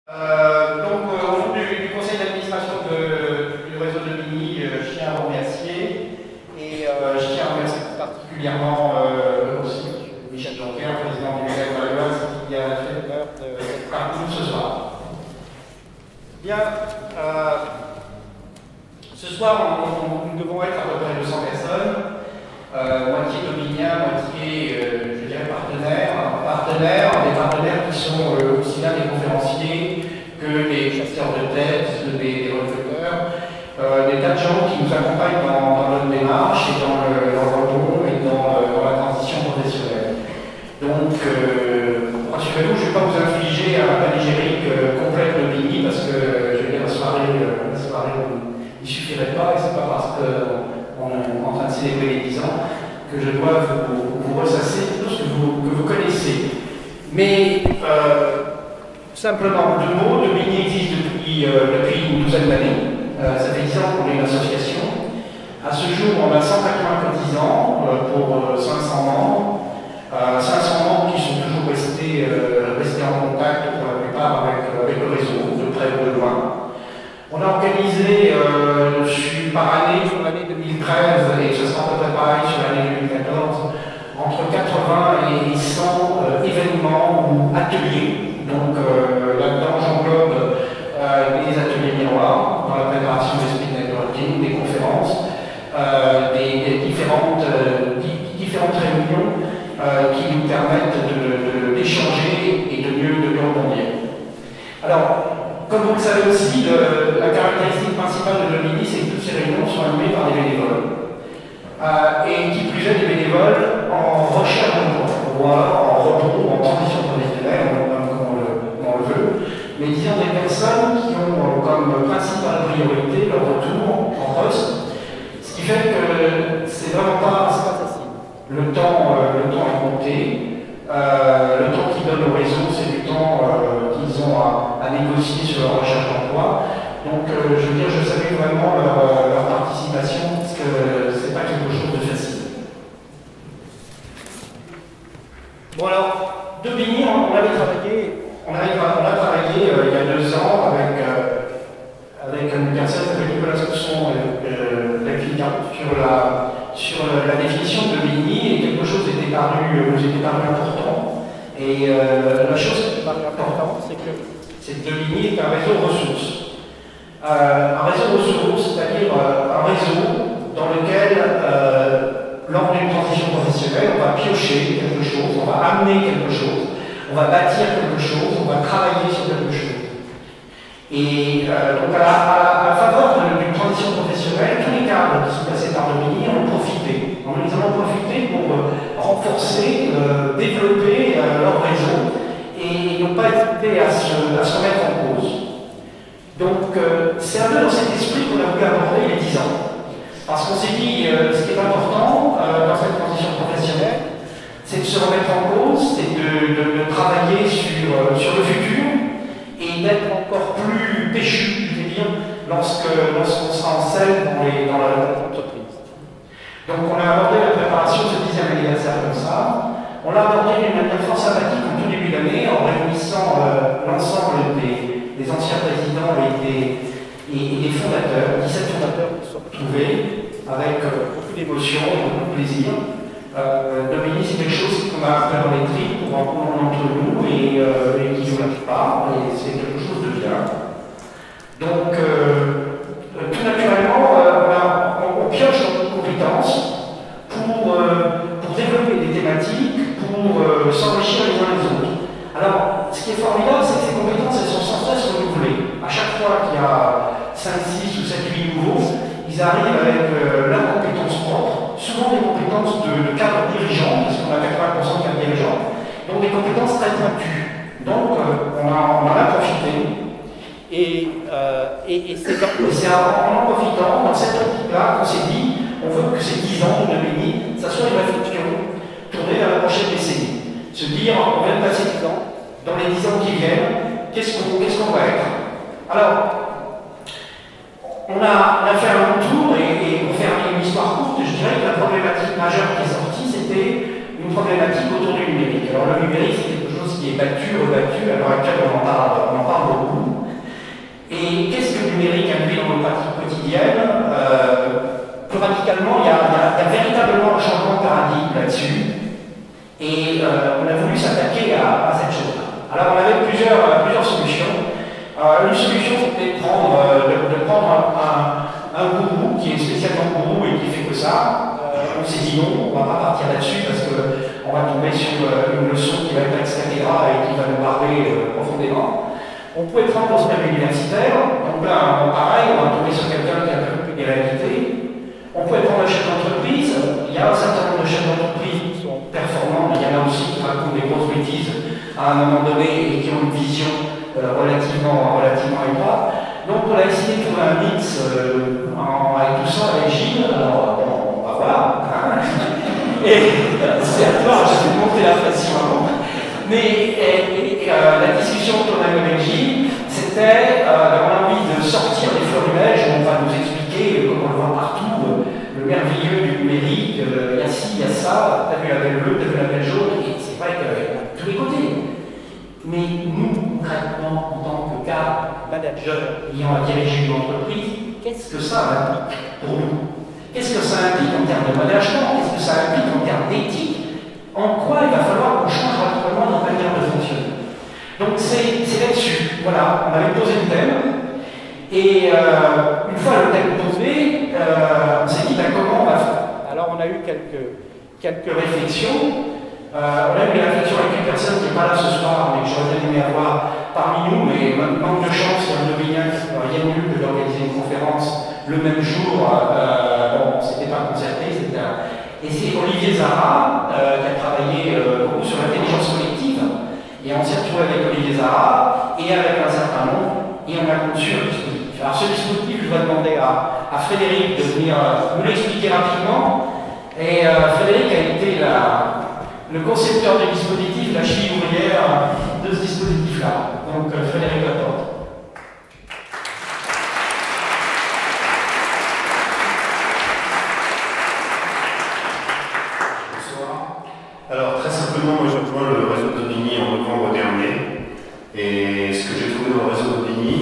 Au nom du conseil d'administration du réseau de Bigny, je tiens à vous remercier et je tiens à remercier particulièrement aussi Michel Jonker, président du Médiateur Valoise, qui a fait l'honneur d'être parmi nous ce soir. Bien, ce soir, nous devons être à peu près 200 personnes, moitié dominiens, moitié, je dirais, partenaires, des partenaires qui sont aussi bien des conférenciers que des chasseurs de tête, des recruteurs, des tas de gens qui nous accompagnent dans notre démarche et dans le rebond et dans la transition professionnelle. Donc, rassurez-vous, je ne vais pas vous infliger un panégyrique complet de Bigny parce que, je veux dire, la soirée n'y suffirait pas et c'est pas parce qu'on est en train de célébrer les 10 ans que je dois vous ressasser tout ce que vous connaissez. Mais, simplement deux mots, de Bigny existe depuis une douzaine d'années. Ça fait 10 ans qu'on est une association. À ce jour, on a 180 cotisants pour 500 membres. 500 membres qui sont toujours restés en contact pour la plupart avec le réseau, de près ou de loin. On a organisé par année, sur l'année 2013, et ce sera à peu près pareil sur l'année 2014, entre 80 et 100 événements ou ateliers. Donc là-dedans, j'englobe des ateliers miroirs dans la préparation des speed networking, des conférences, des différentes réunions qui nous permettent d'échanger et de mieux rebondir. Alors, comme vous le savez aussi, la caractéristique principale de Bigny, c'est que toutes ces réunions sont animées par des bénévoles. Et qui plus est, des bénévoles en recherche d'emploi, ou en rebond, en transition professionnelle, comme on le veut, mais disons des personnes qui ont comme principale priorité leur retour en poste, ce qui fait que c'est vraiment pas facile. Le temps est compté, le temps qu'ils donnent au réseau, c'est du temps qu'ils ont à négocier sur leur recherche d'emploi. Donc, je veux dire, je salue vraiment leur participation, parce que c'est pas quelque chose de facile. Bon alors, de Bigny, on a travaillé il y a 2 ans avec une personne qui s'appelle Nicolas Sousson sur la définition de Bigny, et quelque chose nous était paru important. Et la chose qui est paru importante, c'est que Bigny est un réseau de ressources. Un réseau de ressources, c'est-à-dire un réseau dans lequel, lors d'une transition professionnelle, on va piocher quelque chose, on va amener quelque chose, on va bâtir quelque chose, on va travailler sur quelque chose. Et donc à la faveur d'une transition professionnelle, tous les cadres qui sont passés par Bigny en ont profité. Ils en ont profité pour renforcer, développer leur réseau et n'ont pas hésité à se remettre en cause. Donc c'est un peu dans cet esprit qu'on a voulu aborder les 10 ans. Parce qu'on s'est dit, ce qui est important dans cette transition professionnelle, c'est de se remettre en cause, c'est de travailler sur le futur et d'être encore plus péchu, je veux dire, lorsqu'on sera en scène dans la entreprise. Donc on a abordé la préparation de ce 10e anniversaire comme ça. On l'a abordé d'une manière fort sympathique en tout début d'année, en réunissant l'ensemble des anciens présidents et des fondateurs, 17 fondateurs qui se sont retrouvés avec beaucoup d'émotion, beaucoup de plaisir. Bigny, c'est quelque chose qu'on a fait dans les tripes pour un grand nombre d'entre nous et qui ne lâche pas, et c'est quelque chose de bien. Donc, tout naturellement, on pioche dans nos compétences pour développer des thématiques, pour s'enrichir les uns les autres. Alors, ce qui est formidable, c'est que ces compétences, elles sont sans cesse renouvelées. À chaque fois qu'il y a 5, 6 ou 7, 8 nouveaux, ils arrivent avec leurs compétences propres, souvent des compétences de cadre dirigeant, parce qu'on a 80% de cadre dirigeant, donc des compétences très pointues. Donc, on en a profité. Et c'est en profitant, dans cette optique-là, qu'on s'est dit, on veut que ces 10 ans de Bigny, ça soit une réflexion tournée vers la prochaine décennie. Se dire, on vient de passer 10 ans, dans les 10 ans qui viennent, qu'est-ce qu'on va être? Alors, on a fait un long tour et pour faire une histoire courte, je dirais que la problématique majeure qui est sortie, c'était une problématique autour du numérique. Alors le numérique, c'est quelque chose qui est battu, rebattu, à l'heure actuelle on en parle beaucoup. finalement, il y a véritablement un changement de paradigme là-dessus. Et on a voulu s'attaquer à cette chose-là. Alors on avait plusieurs solutions. Une solution, c'était de prendre un gourou qui est spécialement gourou et qui fait que ça. On s'est dit non, on ne va pas partir là-dessus parce qu'on va tomber sur une leçon qui va être etc. et qui va nous parler profondément. On pouvait prendre pour ce même universitaire, donc là, pareil, on va tomber sur quelqu'un qui a un peu des réalités. On pouvait prendre un chef d'entreprise. Il y a un certain nombre de chefs d'entreprise qui sont performants, mais il y en a aussi qui racontent des grosses bêtises à un moment donné et qui ont une vision relativement étroite. Donc on a essayé de trouver un mix avec tout ça, avec Gilles. Alors bon, on va voir. Hein. Et c'est à toi, je vais te montrer la pression avant. Mais la discussion qu'on a eu avec Gilles, c'était on a envie de sortir des fleurs du neige, on va nous expliquer, comme on le voit partout, le merveilleux du numérique, il y a ci, il y a ça, t'as vu la belle bleue, t'as vu la belle jaune, et c'est vrai que tous les côtés. Mais nous, concrètement, en tant que cadre, manager, ayant à diriger une entreprise, qu'est-ce que ça implique pour nous? Qu'est-ce que ça implique en termes de management? Qu'est-ce que ça implique en termes d'éthique? En quoi il va falloir qu'on change radicalement notre manière de fonctionner? Donc c'est là-dessus. Voilà, on avait posé le thème. Et une fois le thème posé, on s'est dit, ben, comment on va faire? Alors on a eu quelques réflexions. On a eu des réflexions avec une personne qui n'est pas là ce soir, mais que j'aurais bien aimé avoir parmi nous, mais manque de chance, il y a un Dominique qui n'a rien mieux que d'organiser une conférence le même jour. Bon, c'était pas concerté, et c'est Olivier Zara qui a travaillé beaucoup sur l'intelligence collective, et on s'est retrouvé avec Olivier Zara et avec un certain nombre, et on a conçu un dispositif. Alors ce dispositif, je vais demander à Frédéric de venir nous l'expliquer rapidement, et Frédéric a été le concepteur du dispositif, la cheville ouvrière de ce dispositif-là. Donc, Frédéric Laporte. Bonsoir. Alors, très simplement, moi j'ai rejoint le réseau d'Aubigny en novembre dernier. Et ce que j'ai trouvé dans le réseau d'Aubigny,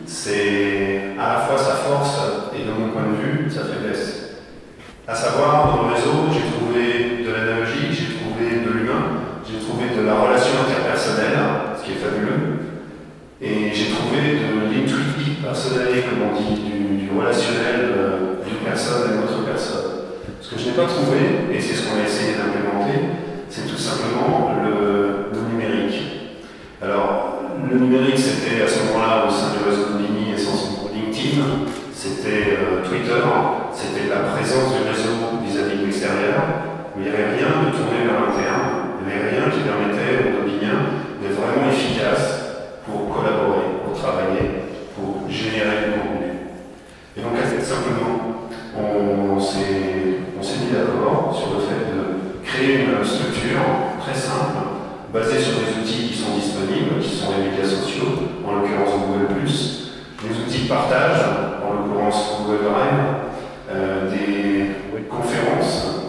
c'est à la fois sa force et, de mon point de vue, sa faiblesse. À savoir, dans le réseau, j'ai trouvé de l'analogie, j'ai trouvé de l'humain, j'ai trouvé de la relation interpersonnelle, ce qui est fabuleux, et j'ai trouvé de l'intuitif personnel, comme on dit, du relationnel d'une personne à une autre personne. Ce que je n'ai pas trouvé, et c'est ce qu'on a essayé d'implémenter, c'est tout simplement le numérique. Alors, le numérique, c'était à ce moment-là, au sein du réseau d'Aubigny, essentiellement LinkedIn, c'était Twitter, c'était la présence du réseau vis-à-vis de l'extérieur, mais il n'y avait rien de tourné vers l'interne, il n'y avait rien qui permettait aux Aubigniens d'être vraiment efficaces pour collaborer, pour travailler, pour générer du contenu. Et donc, assez simplement, on s'est mis d'accord sur le fait de créer une structure très simple, basée sur des outils qui sont disponibles, qui sont les médias sociaux, en l'occurrence Google+, des outils de partage, en l'occurrence Google Drive, des conférences,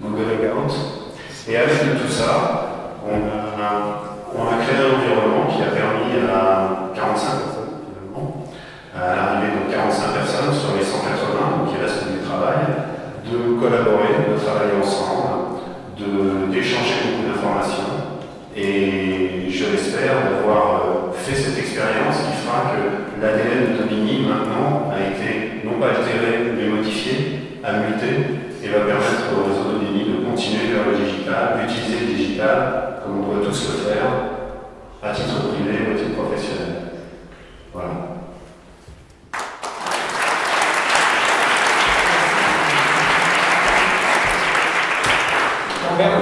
Google Hangout. Et avec tout ça, on a créé un environnement qui a permis à 45 personnes, finalement, à l'arrivée de 45 personnes sur les 180, donc qui restent du travail, de collaborer, de travailler ensemble, d'échanger beaucoup d'informations. Et je l'espère d'avoir fait cette expérience qui fera que l'ADN d'Aubigny maintenant a été non pas altéré mais modifié, a muté et va permettre au réseau d'Aubigny de continuer vers le digital, d'utiliser le digital comme on doit tous le faire à titre privé ou à titre professionnel. Voilà.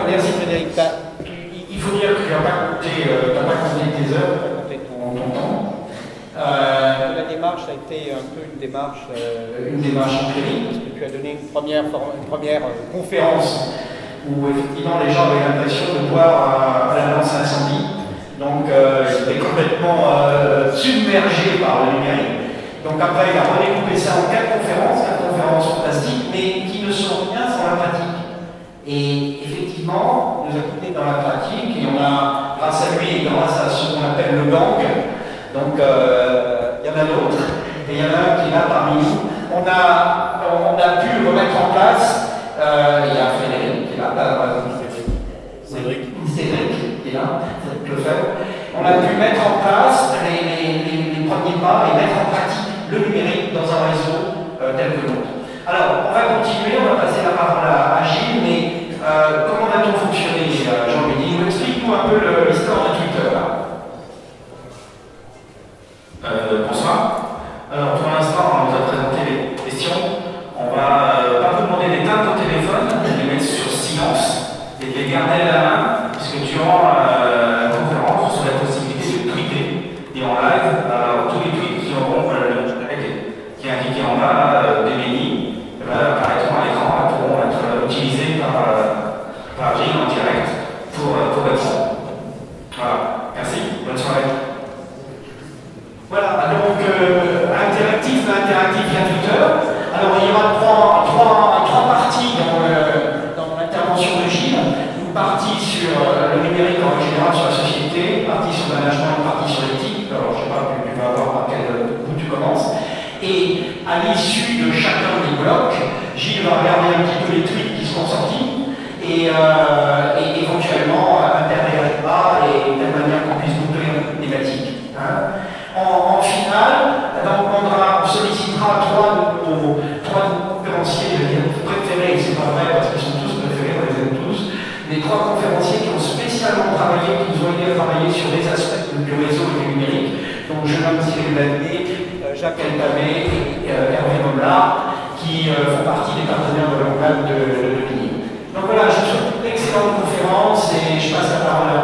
Merci Frédéric. Il faut dire que tu n'as pas compté tes heures, tu n'as pas compté ton temps. La démarche a été un peu une démarche empirique, parce que tu as donné une première conférence où effectivement les gens avaient l'impression de voir la lance incendie. Donc ils étaient complètement submergés par le numérique. Donc après il a redécoupé ça en 4 conférences fantastiques, mais qui ne sont rien sans la pratique. Et effectivement, il nous a quittés dans la pratique et on a, grâce à lui et grâce à ce qu'on appelle le gang, donc il y en a d'autres, et il y en a un qui est là parmi nous, on a on a pu remettre en place, il y a Frédéric qui est là, Cédric qui est là, Cédric Lefebvre. On a pu mettre en place les premiers pas et mettre en pratique le numérique dans un réseau tel que le nôtre. Alors, on va continuer, on va passer la parole à Gilles, mais comment va-t-on fonctionner, Jean-Louis? Explique-nous un peu l'histoire de Twitter. Bonsoir. Alors, pour l'instant, on nous a présenté les questions. On va pas vous demander d'éteindre vos téléphones, de les mettre sur silence et de les garder à la main, puisque durant la conférence, vous aurez la possibilité de tweeter. Et en live, tous les tweets qui auront qui est indiqué en bas des menus, apparaîtront à l'écran et pourront être utilisés par Gilles en direct pour répondre. Voilà. Merci. Bonne soirée. Voilà, donc interactif via Twitter. Alors il y aura trois parties dans l'intervention de Gilles. Une partie sur le numérique en général, sur la société, une partie sur le management, une partie sur l'éthique. Alors je ne sais pas, tu vas voir par quel bout tu commences. Et à l'issue de chacun des blocs, Gilles va regarder un petit peu les tweets qui seront sortis et éventuellement interagir et de telle manière qu'on puisse boucler une thématique. En finale, on sollicitera trois de nos conférenciers, je veux dire, préférés, c'est pas vrai parce qu'ils sont tous préférés, on les aime tous, les trois conférenciers qui ont spécialement travaillé, qui nous ont aidé à travailler sur les aspects du réseau et du numérique. Donc je nomme Cyril Ladné, Jacques Eltamé et Hervé Moblard, qui font partie des partenaires de l'organe de Bini. Donc voilà, je vous souhaite une excellente conférence et je passe la parole à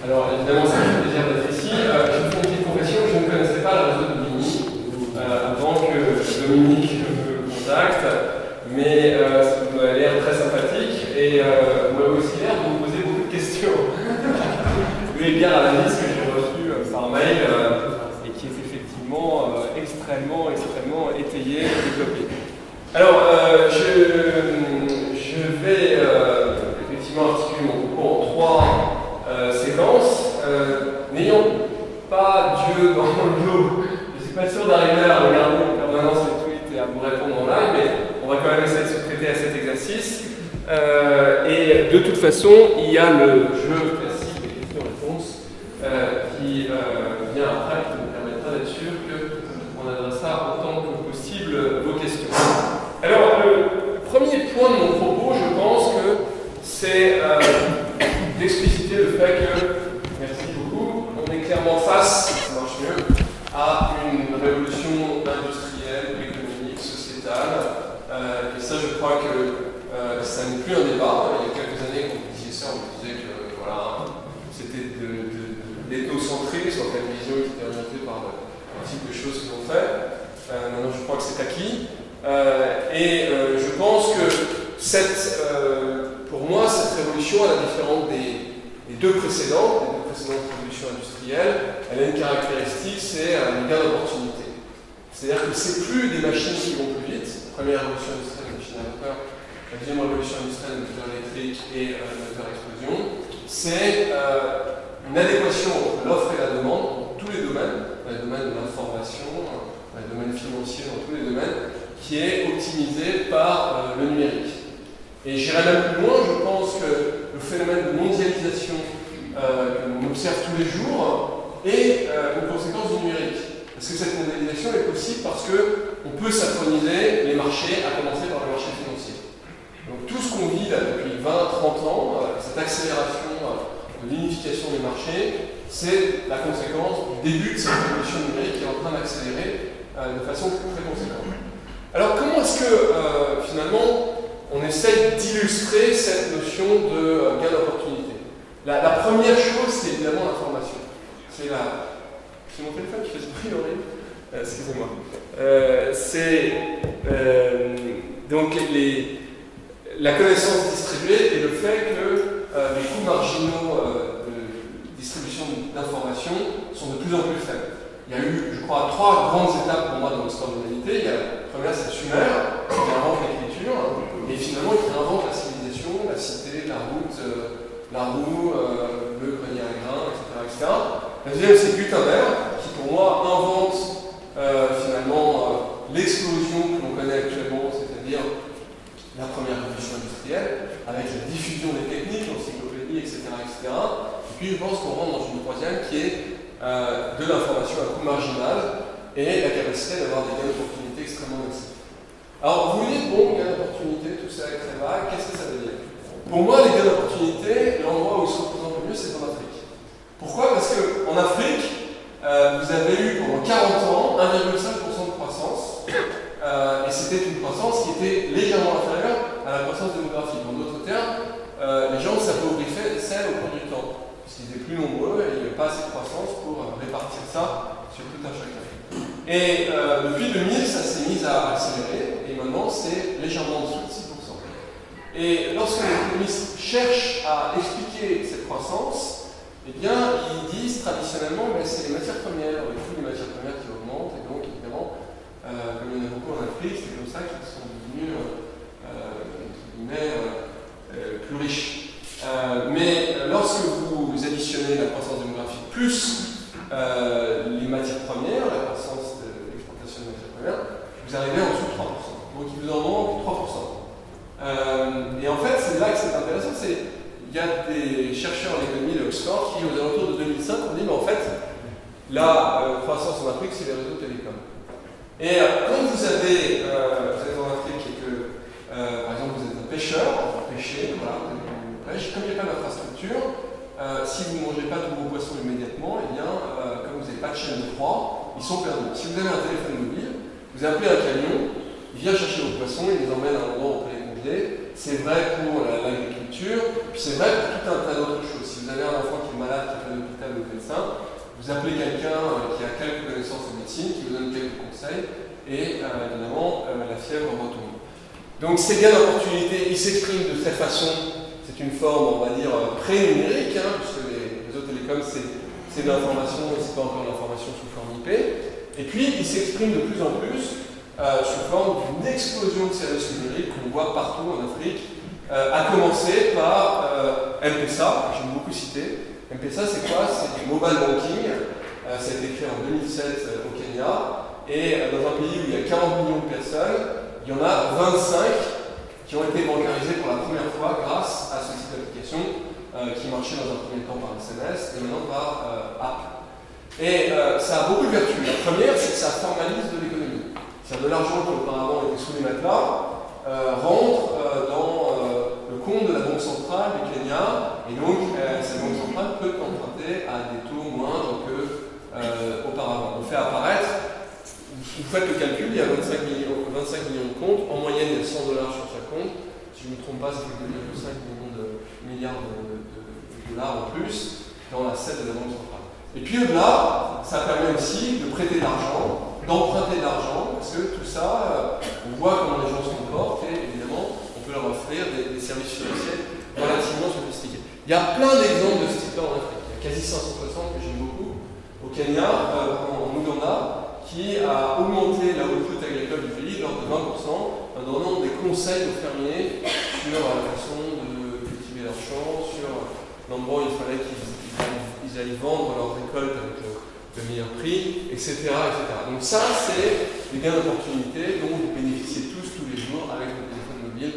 Alors évidemment, ça me fait plaisir d'être ici. Je vous fais une petite confession, je ne connaissais pas le réseau de Bini avant que Dominique me contacte, mais ça m'a l'air très sympathique et vous m'avez aussi l'air de me poser beaucoup de questions. Vous avez bien la liste que j'ai reçue par mail et qui est effectivement extrêmement étayée et développée. Alors, je vais effectivement articuler mon propos en trois séquences. N'ayant pas Dieu dans le lot, je ne suis pas sûr d'arriver à regarder en permanence les tweets et à vous répondre en live, mais on va quand même essayer de se prêter à cet exercice. Et de toute façon, il y a le jeu classique des questions-réponses qui vient après, qui nous permettra d'être sûr qu'on adressera autant que possible vos questions. Alors, le premier point de mon propos, je pense que c'est d'expliciter le fait que, merci beaucoup, on est clairement face, ça marche mieux, à une révolution industrielle, économique, sociétale. Et ça, je crois que ça n'est plus un débat. Il y a quelques années, quand on disait ça, on disait que voilà, c'était de l'ethnocentrisme, enfin une vision qui était orientée par le type de choses que l'on fait. Maintenant, je crois que c'est acquis. Je pense que pour moi, cette révolution, à la différence des deux précédentes révolutions industrielles, elle a une caractéristique, c'est un gain d'opportunité. C'est-à-dire que c'est plus des machines qui vont plus vite. La première révolution industrielle, machine à vapeur, la deuxième révolution industrielle, le moteur électrique et le moteur à explosion. C'est une adéquation entre l'offre et la demande dans tous les domaines, dans les domaines de l'information, dans les domaines financiers, dans tous les domaines, qui est optimisée par le numérique. Et j'irai même plus loin, je pense que le phénomène de mondialisation que l'on observe tous les jours est une conséquence du numérique. Parce que cette mondialisation est possible parce qu'on peut synchroniser les marchés, à commencer par le marché financier. Donc tout ce qu'on vit là depuis 20-30 ans, cette accélération de l'unification des marchés, c'est la conséquence du début de cette révolution numérique qui est en train d'accélérer de façon très conséquente. Alors comment est-ce que finalement on essaye d'illustrer cette notion de gain d'opportunité? La première chose, c'est évidemment l'information. C'est mon téléphone qui fait ce bruit horrible. Excusez-moi. Donc la connaissance distribuée et le fait que les coûts marginaux de distribution d'informations sont de plus en plus faibles. Il y a eu, je crois, 3 grandes étapes pour moi dans l'histoire de l'humanité. La première, c'est Sumer, qui invente l'écriture, et finalement, qui invente la civilisation, la cité, la route, La Roue, Le Grenier à Grains, etc. La deuxième, c'est Gutenberg, qui pour moi invente finalement l'explosion que l'on connaît actuellement, c'est-à-dire la première révolution industrielle, avec la diffusion des techniques, l'encyclopédie, etc., etc. Et puis je pense qu'on rentre dans une troisième qui est de l'information à coût marginal et la capacité d'avoir des gains d'opportunité extrêmement massifs. Alors vous dites, bon, gains d'opportunité, tout ça est très vague, qu'est-ce que ça veut dire? Pour moi, les gains d'opportunité, l'endroit où ils se représentent le mieux, c'est en Afrique. Pourquoi? Parce qu'en Afrique, vous avez eu pendant 40 ans 1,5% de croissance, et c'était une croissance qui était légèrement inférieure à la croissance démographique. En d'autres termes, les gens s'appauvissaient au cours du temps, puisqu'ils étaient plus nombreux et il n'y avait pas assez de croissance pour répartir ça sur tout un chacun. Et depuis 2000, ça s'est mis à accélérer, et maintenant c'est légèrement en dessous de 6%. Et lorsque les économistes cherchent à expliquer cette croissance, eh bien, ils disent traditionnellement que c'est les matières premières, le coût des matières premières qui augmentent, et donc évidemment, comme il y en a beaucoup en Afrique, c'est comme ça qu'ils sont devenus plus riches. Mais lorsque vous additionnez la croissance démographique plus les matières premières, la croissance de l'exportation de matières premières, vous arrivez en dessous de 3%. Donc il vous en manque 3%. Et en fait, c'est là que c'est intéressant, il y a des chercheurs en économie de Oxford qui, aux alentours de 2005, ont dit, mais en fait, la croissance en Afrique, c'est les réseaux télécoms. Et quand vous êtes en Afrique et que, par exemple, vous êtes un pêcheur, vous pêchez, voilà, vous pêchez, comme il n'y a pas d'infrastructure, si vous ne mangez pas tous vos poissons immédiatement, eh bien, comme vous n'avez pas de chaîne de froid, ils sont perdus. Si vous avez un téléphone mobile, vous appelez un camion, il vient chercher vos poissons, il les emmène à un endroit où on peut les congeler. C'est vrai pour l'agriculture, puis c'est vrai pour tout un tas d'autres choses. Si vous avez un enfant qui est malade, qui est à l'hôpital ou au médecin, vous appelez quelqu'un qui a quelques connaissances en médecine, qui vous donne quelques conseils, et évidemment, la fièvre retombe. Donc ces gains d'opportunité, ils s'expriment de cette façon. C'est une forme, on va dire, pré-numérique, puisque les réseaux télécoms, c'est de l'information, c'est pas encore de l'information sous forme IP. Et puis, ils s'expriment de plus en plus sous forme d'une explosion de services numériques qu'on voit partout en Afrique, à commencer par M-Pesa, que j'aime beaucoup citer. M-Pesa, c'est quoi? C'est du mobile banking. Ça a été créé en 2007 au Kenya. Et dans un pays où il y a 40 millions de personnes, il y en a 25 qui ont été bancarisés pour la première fois grâce à ce type d'application qui marchait dans un premier temps par SMS et maintenant par app. Et ça a beaucoup de vertus. La première, c'est que ça formalise de l'économie. C'est-à-dire de l'argent qui auparavant était sous les matelas rentre dans le compte de la Banque centrale du Kenya, et donc cette Banque centrale peut emprunter à des taux moindres qu'auparavant. On fait apparaître, vous faites le calcul, il y a 25 millions de comptes, en moyenne il y a $100 sur chaque compte, si je ne me trompe pas, ça fait 2,5 milliards de dollars en plus dans l'asset de la Banque centrale. Et puis au-delà, ça permet aussi de prêter de l'argent, d'emprunter de l'argent, parce que tout ça, on voit comment les gens se comportent et évidemment, on peut leur offrir des services financiers relativement sophistiqués. Il y a plein d'exemples de ce type-là en Afrique. Il y a quasi 560 que j'aime beaucoup. Au Kenya, en Ouganda, qui a augmenté la output agricole du pays de l'ordre de 20% en donnant des conseils aux fermiers sur la façon de cultiver leurs champs, sur l'endroit où il fallait qu'ils aillent vendre leurs récoltes avec le meilleur prix, etc., etc. Donc ça, c'est des gains d'opportunité dont vous bénéficiez tous les jours avec le téléphone mobile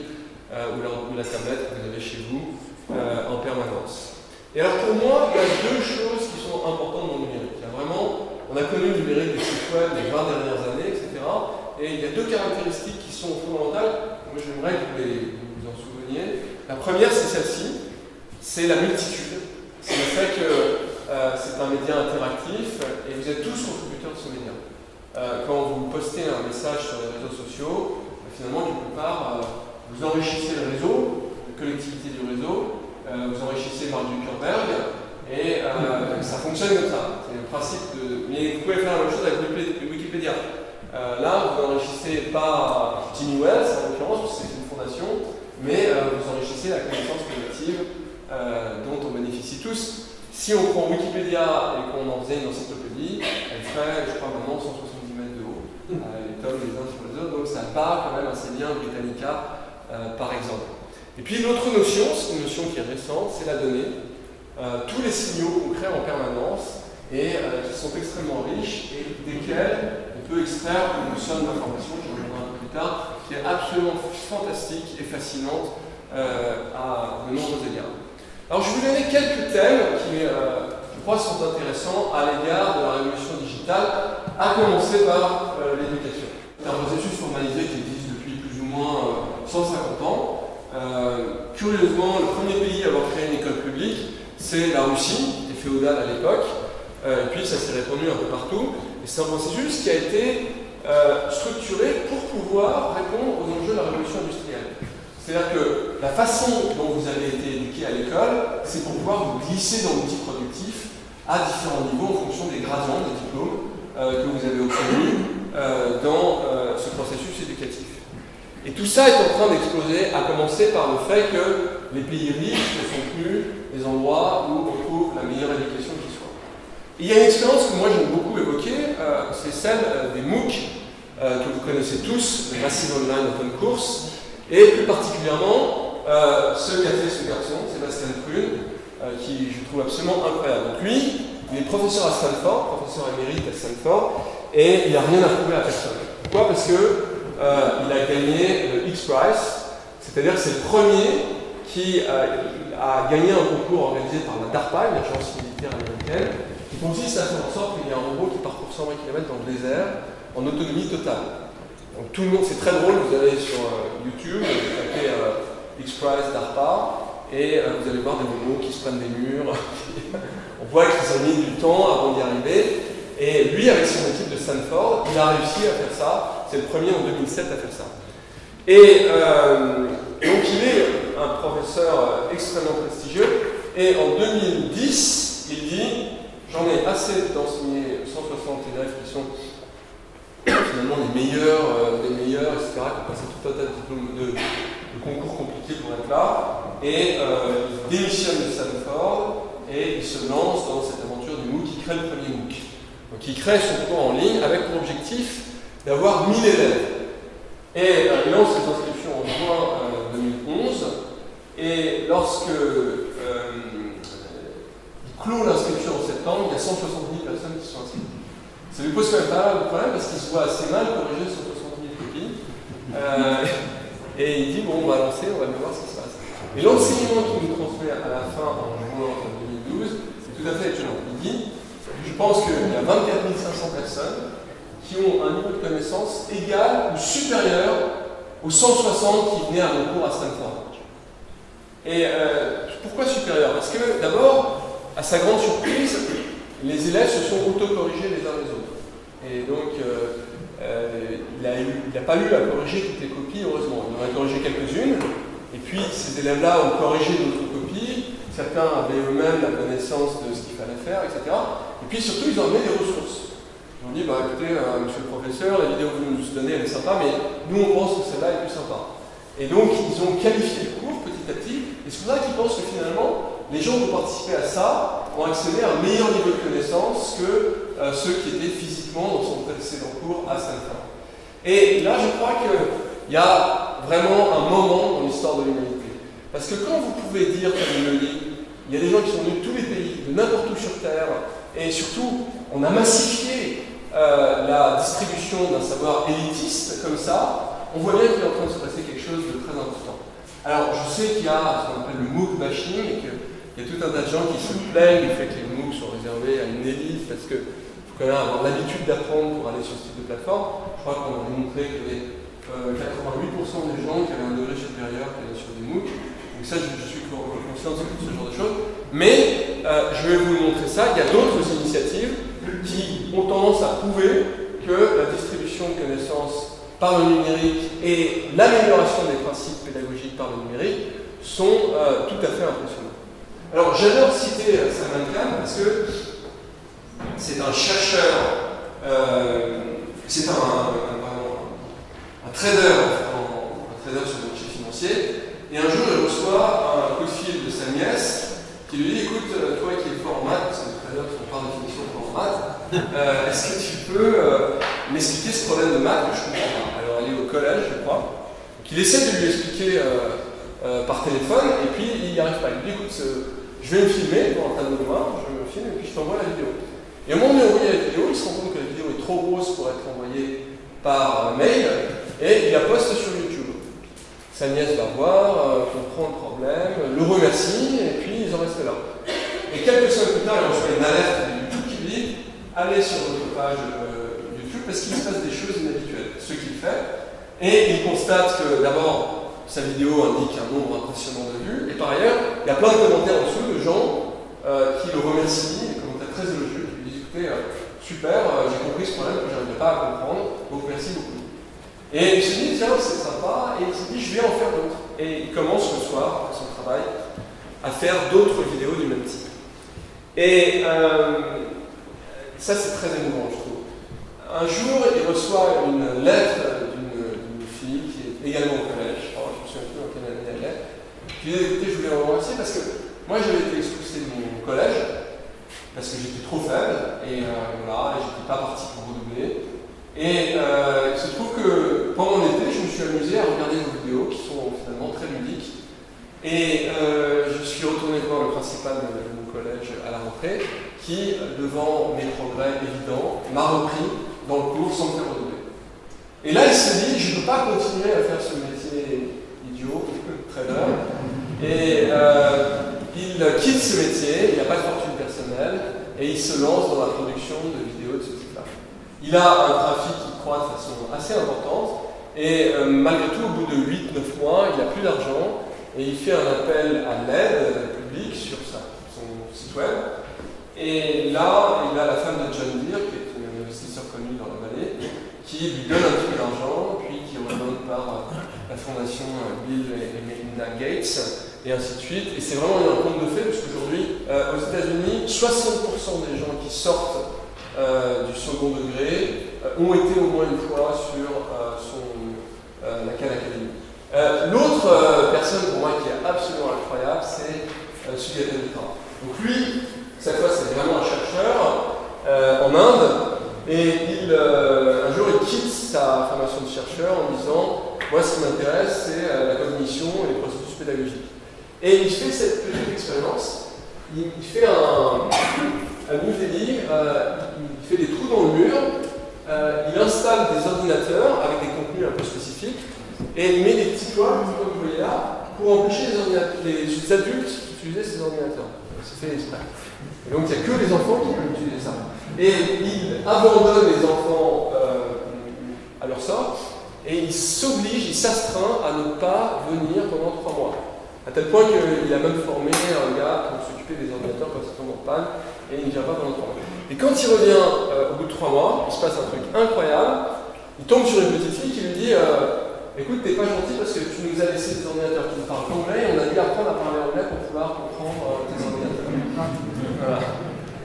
ou la tablette que vous avez chez vous en permanence. Et alors pour moi, il y a deux choses qui sont importantes dans le numérique. Il y a vraiment, on a connu le numérique des sites web les 20 dernières années, etc. Et il y a deux caractéristiques qui sont fondamentales. Moi, j'aimerais que vous vous en souveniez. La première, c'est celle-ci. C'est la multitude. C'est le fait que c'est un média interactif et vous êtes tous contributeurs de ce média. Quand vous postez un message sur les réseaux sociaux, finalement, quelque part, vous enrichissez le réseau, la collectivité du réseau, vous enrichissez Mark Zuckerberg, et ça fonctionne comme ça. C'est le principe de... Mais vous pouvez faire la même chose avec Wikipédia. Là, vous n'enrichissez pas Jimmy Wells, en l'occurrence, parce que c'est une fondation, mais vous enrichissez la connaissance collective dont on bénéficie tous. Si on prend Wikipédia et qu'on en faisait une encyclopédie, elle ferait, je crois, maintenant 170 mètres de haut, les tomes les uns sur les autres, donc ça part quand même assez bien Britannica, par exemple. Et puis l'autre notion, c'est une notion qui est récente, c'est la donnée. Tous les signaux qu'on crée en permanence et qui sont extrêmement riches et desquels on peut extraire une somme d'informations, je reviendrai un peu plus tard, qui est absolument fantastique et fascinante à de nombreux égards. Alors je vais vous donner quelques thèmes qui, je crois, sont intéressants à l'égard de la révolution digitale, à commencer par l'éducation. C'est un processus formalisé qui existe depuis plus ou moins 150 ans. Curieusement, le premier pays à avoir créé une école publique, c'est la Russie, qui était féodale à l'époque, et puis ça s'est répandu un peu partout. Et c'est un processus qui a été structuré pour pouvoir répondre aux enjeux de la révolution industrielle. C'est-à-dire que la façon dont vous avez été éduqué à l'école, c'est pour pouvoir vous glisser dans l'outil productif à différents niveaux en fonction des gradients, des diplômes que vous avez obtenus dans ce processus éducatif. Et tout ça est en train d'exploser, à commencer par le fait que les pays riches ne sont plus les endroits où on trouve la meilleure éducation qui soit. Et il y a une expérience que moi j'aime beaucoup évoquer, c'est celle des MOOC, que vous connaissez tous, le Massive Online Open Course, et plus particulièrement ce qu'a fait ce garçon, Sébastien Thrun, qui je trouve absolument incroyable. Donc lui, il est professeur à Stanford, professeur émérite à Stanford, et il n'a rien à prouver à personne. Pourquoi? Parce que il a gagné le X-Prize, c'est-à-dire que c'est le premier qui a gagné un concours organisé par la DARPA, l'agence militaire américaine, qui consiste à faire en sorte qu'il y ait un robot qui parcourt 120 km dans le désert en autonomie totale. Donc tout le monde, c'est très drôle, vous allez sur YouTube, vous tapez X-Prize DARPA, et vous allez voir des robots qui se prennent des murs. On voit qu'ils ont mis du temps avant d'y arriver. Et lui, avec son équipe de Stanford, il a réussi à faire ça. C'est le premier en 2007 à faire ça. Et donc il est un professeur extrêmement prestigieux. Et en 2010, il dit « J'en ai assez d'enseigner 160 élèves qui sont finalement les meilleurs, etc., qui ont passé tout un tas de diplômes de concours compliqués pour être là. » Et il démissionne de Stanford et il se lance dans cette aventure du MOOC, qui crée le premier MOOC. Donc il crée son cours en ligne avec pour objectif d'avoir 1000 élèves. Et il lance ses inscriptions en juin 2011. Et lorsque il clôt l'inscription en septembre, il y a 160 000 personnes qui sont inscrites. Ça lui pose quand même pas mal de problème parce qu'il se voit assez mal corriger 160 000 copies. Et il dit bon, on va lancer, on va bien voir ce qui se passe. Et l'enseignement qu'il nous transmet à la fin en juin 2012, c'est tout à fait étonnant. Il dit je pense qu'il y a 24 500 personnes qui ont un niveau de connaissance égal ou supérieur aux 160 qui venaient à mon cours à Stanford. Et pourquoi supérieur? Parce que d'abord, à sa grande surprise, les élèves se sont auto-corrigés les uns les autres. Et donc, il n'a pas eu à corriger toutes les copies, heureusement. Il en a corrigé quelques-unes, et puis ces élèves-là ont corrigé d'autres copies. Certains avaient eux-mêmes la connaissance de ce qu'il fallait faire, etc. Et puis surtout, ils ont amené des ressources. Ils ont dit, bah écoutez, monsieur le professeur, la vidéo que vous nous donnez, elle est sympa, mais nous, on pense que celle-là est plus sympa. Et donc, ils ont qualifié le cours petit à petit, et c'est pour ça qu'ils pensent que finalement, les gens qui ont participé à ça ont accédé à un meilleur niveau de connaissance que ceux qui étaient physiquement dans son précédent cours à Stanford. Et là, je crois qu'il y a vraiment un moment dans l'histoire de l'humanité. Parce que quand vous pouvez dire, comme il le dit, il y a des gens qui sont venus de tous les pays, de n'importe où sur Terre, et surtout, on a massifié la distribution d'un savoir élitiste comme ça, on voit bien qu'il est en train de se passer quelque chose de très important. Alors, je sais qu'il y a ce qu'on appelle le MOOC bashing, et qu'il y a tout un tas de gens qui se plaignent du fait que les MOOC sont réservés à une élite, parce qu'il faut quand même avoir l'habitude d'apprendre pour aller sur ce type de plateforme. Je crois qu'on a démontré qu'il y avait 88% des gens qui avaient un degré supérieur qui allaient sur des MOOC. Donc ça, je suis conscient de ce genre de choses. Mais je vais vous montrer ça. Il y a d'autres initiatives qui ont tendance à prouver que la distribution de connaissances par le numérique et l'amélioration des principes pédagogiques par le numérique sont tout à fait impressionnants. Alors j'adore citer Salman Khan parce que c'est un chercheur, c'est un trader sur le marché financier. Et un jour, il reçoit un coup de fil de sa nièce qui lui dit « Écoute, toi qui es fort en maths, parce que les traders sont par définition forts en maths, est-ce que tu peux m'expliquer ce problème de maths que je comprends pas ?» Alors, elle est au collège, je crois. Donc, il essaie de lui expliquer par téléphone, et puis il n'y arrive pas. Il dit écoute, je vais me filmer pour un tableau de main, je me filme et puis je t'envoie la vidéo. Et au moment où il envoie la vidéo, il se rend compte que la vidéo est trop grosse pour être envoyée par mail, et il la poste sur YouTube. Sa nièce va voir, comprend le problème, le remercie, et puis ils en restent là. Et quelques semaines plus tard, il reçoit une alerte de YouTube qui dit allez sur votre page YouTube parce qu'il se passe des choses inhabituelles. Ce qu'il fait, et il constate que d'abord, sa vidéo indique un nombre impressionnant de vues, et par ailleurs, il y a plein de commentaires en dessous de gens qui le remercient, des commentaires très élogieux, qui lui disent écoutez, super, j'ai compris ce problème que je n'arrivais pas à comprendre, donc merci beaucoup. Et il se dit tiens, c'est sympa, et il se dit je vais en faire d'autres. Et il commence le soir, après son travail, à faire d'autres vidéos du même type. Et ça, c'est très émouvant, je trouve. Un jour, il reçoit une lettre d'une fille qui est également au collège. Alors, je me souviens plus dans quelle année elle est. Qui dit écoutez, je voulais vous remercier parce que moi, j'avais été expulsé de mon collège parce que j'étais trop faible et voilà, je n'étais pas parti pour redoubler. Et il se trouve que pendant l'été, je me suis amusé à regarder vos vidéos qui sont finalement très ludiques. Et je suis retourné voir le principal de mon collège à la rentrée qui, devant mes progrès évidents, m'a repris dans le cours sans me faire redoubler. Et là, il se dit, je ne peux pas continuer à faire ce métier idiot, trader. Et il quitte ce métier, il n'a pas de fortune personnelle, et il se lance dans la production de vidéos de ce type-là. Il a un trafic qui croît de façon assez importante, et malgré tout, au bout de 8-9 mois, il n'a plus d'argent, et il fait un appel à l'aide publique sur son site web. Et là, il a la femme de John Deere, qui est une investisseur connue dans la vallée, qui lui donne un petit peu d'argent, puis qui redonne par la fondation Bill et Melinda Gates, et ainsi de suite. Et c'est vraiment un conte de fait, parce qu'aujourd'hui, aux États-Unis, 60% des gens qui sortent du second degré ont été au moins une fois sur la Khan Academy. L'autre personne pour moi qui est absolument incroyable, c'est Sugata Mitra. Donc lui, cette fois c'est vraiment un chercheur en Inde, et un jour il quitte sa formation de chercheur en disant moi ce qui m'intéresse c'est la cognition et les processus pédagogiques. Et il fait cette petite expérience, il fait un New Delhi, il fait des trous dans le mur, il installe des ordinateurs avec des contenus un peu spécifiques, et il met des petits toits, comme vous voyez là, pour empêcher les adultes d'utiliser ces ordinateurs. C'est fait exprès. Et donc il n'y a que les enfants qui peuvent utiliser ça. Et il abandonne les enfants à leur sort, et il s'oblige, il s'astreint à ne pas venir pendant 3 mois. À tel point qu'il a même formé un gars pour s'occuper des ordinateurs quand ils tombent en panne, et il ne vient pas pendant 3 mois. Et quand il revient au bout de 3 mois, il se passe un truc incroyable, il tombe sur une petite fille qui lui dit écoute, t'es pas gentil parce que tu nous as laissé des ordinateurs qui ne parlent qu'anglais, et on a dû apprendre à parler anglais pour pouvoir comprendre tes ordinateurs. Voilà.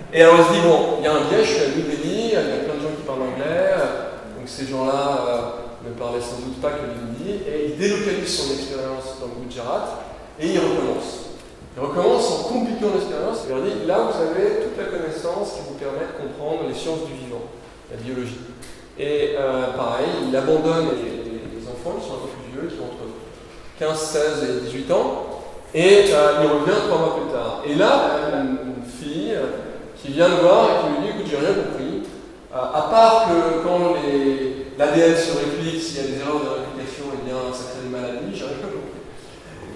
Et alors il se dit bon, il y a un biais, je suis à New Delhi, il y a plein de gens qui parlent anglais, donc ces gens-là ne parlaient sans doute pas que l'hindi, et il délocalise son expérience dans le Gujarat, et il recommence. Il recommence en compliquant l'expérience, et il leur dit là vous avez toute la connaissance qui vous permet de comprendre les sciences du vivant, la biologie. Et pareil, il abandonne les enfants, qui sont un peu plus vieux, qui ont entre 15, 16 et 18 ans, et il revient 3 mois plus tard. Et là, une fille qui vient le voir et qui lui dit écoute, j'ai rien compris, à part que quand l'ADN se réplique, s'il y a des erreurs de réplication, eh bien ça crée des maladies, j'ai rien compris.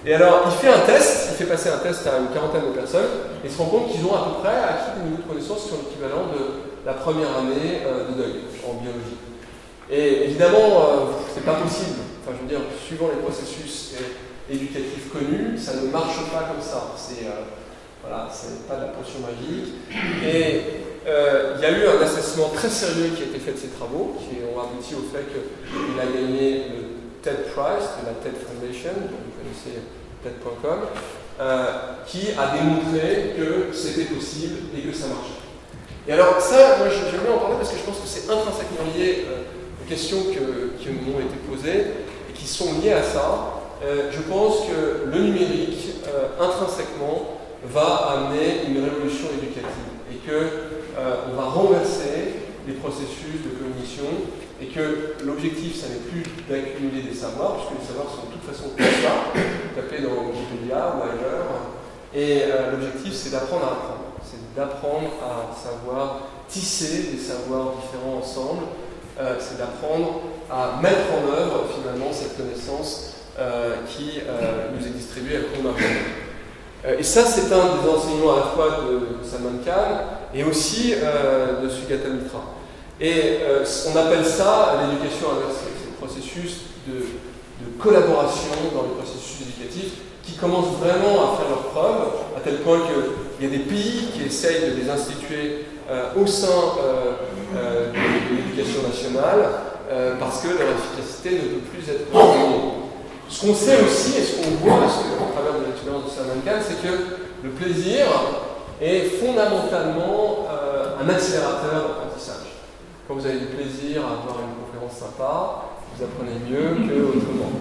Et alors, il fait un test, il fait passer un test à une quarantaine de personnes, et il se rend compte qu'ils ont à peu près acquis des niveaux de connaissances qui sont l'équivalent de la première année de deuil en biologie. Et évidemment, c'est pas possible. Enfin, je veux dire, suivant les processus éducatifs connus, ça ne marche pas comme ça. Voilà, c'est pas de la potion magique. Et il y a eu un assessment très sérieux qui a été fait de ces travaux, qui ont abouti au fait qu'il a gagné le TED Prize de la TED Foundation, dont vous connaissez TED.com, qui a démontré que c'était possible et que ça marchait. Et alors ça, moi j'aime bien en parler parce que je pense que c'est intrinsèquement lié aux questions qui m'ont été posées et qui sont liées à ça. Je pense que le numérique, intrinsèquement, va amener une révolution éducative et qu'on va renverser les processus de cognition et que l'objectif, ça n'est plus d'accumuler des savoirs, puisque les savoirs sont de toute façon comme ça. Vous tapez dans Et l'objectif, c'est d'apprendre à apprendre. C'est d'apprendre à savoir tisser des savoirs différents ensemble. C'est d'apprendre à mettre en œuvre, finalement, cette connaissance qui nous est distribuée à cours d'argent. Et ça, c'est un des enseignements à la fois de Salman Khan et aussi de Sugata Mitra. Et on appelle ça l'éducation inversée. C'est le processus de collaboration dans le processus éducatif qui commencent vraiment à faire leurs preuves, à tel point qu'il y a des pays qui essayent de les instituer au sein de l'éducation nationale parce que leur efficacité ne peut plus être reconnue. Ce qu'on sait aussi, et ce qu'on voit à travers de l'expérience de Salman Khan, c'est que le plaisir est fondamentalement un accélérateur d'apprentissage. Quand vous avez du plaisir à avoir une conférence sympa, vous apprenez mieux qu'autrement.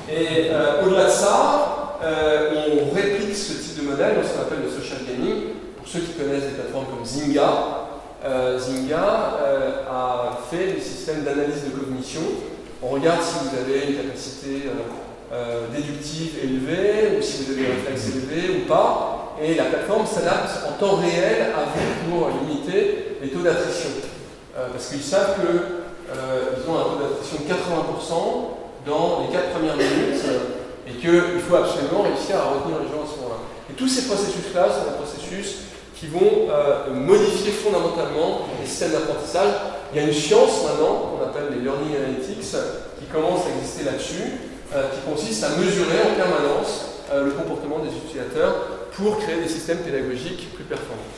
Et au-delà de ça, on réplique ce type de modèle dans ce qu'on appelle le social gaming. Pour ceux qui connaissent des plateformes comme Zynga, Zynga a fait des systèmes d'analyse de cognition. On regarde si vous avez une capacité déductive élevée, ou si vous avez un réflexe élevé ou pas, et la plateforme s'adapte en temps réel à vous pour limiter les taux d'attrition. Parce qu'ils savent qu'ils ont un taux d'attrition de 80% dans les 4 premières minutes, et qu'il faut absolument réussir à retenir les gens à ce moment-là. Et tous ces processus-là sont des processus qui vont modifier fondamentalement les systèmes d'apprentissage. Il y a une science maintenant, qu'on appelle les Learning Analytics, qui commence à exister là-dessus, qui consiste à mesurer en permanence le comportement des utilisateurs pour créer des systèmes pédagogiques plus performants.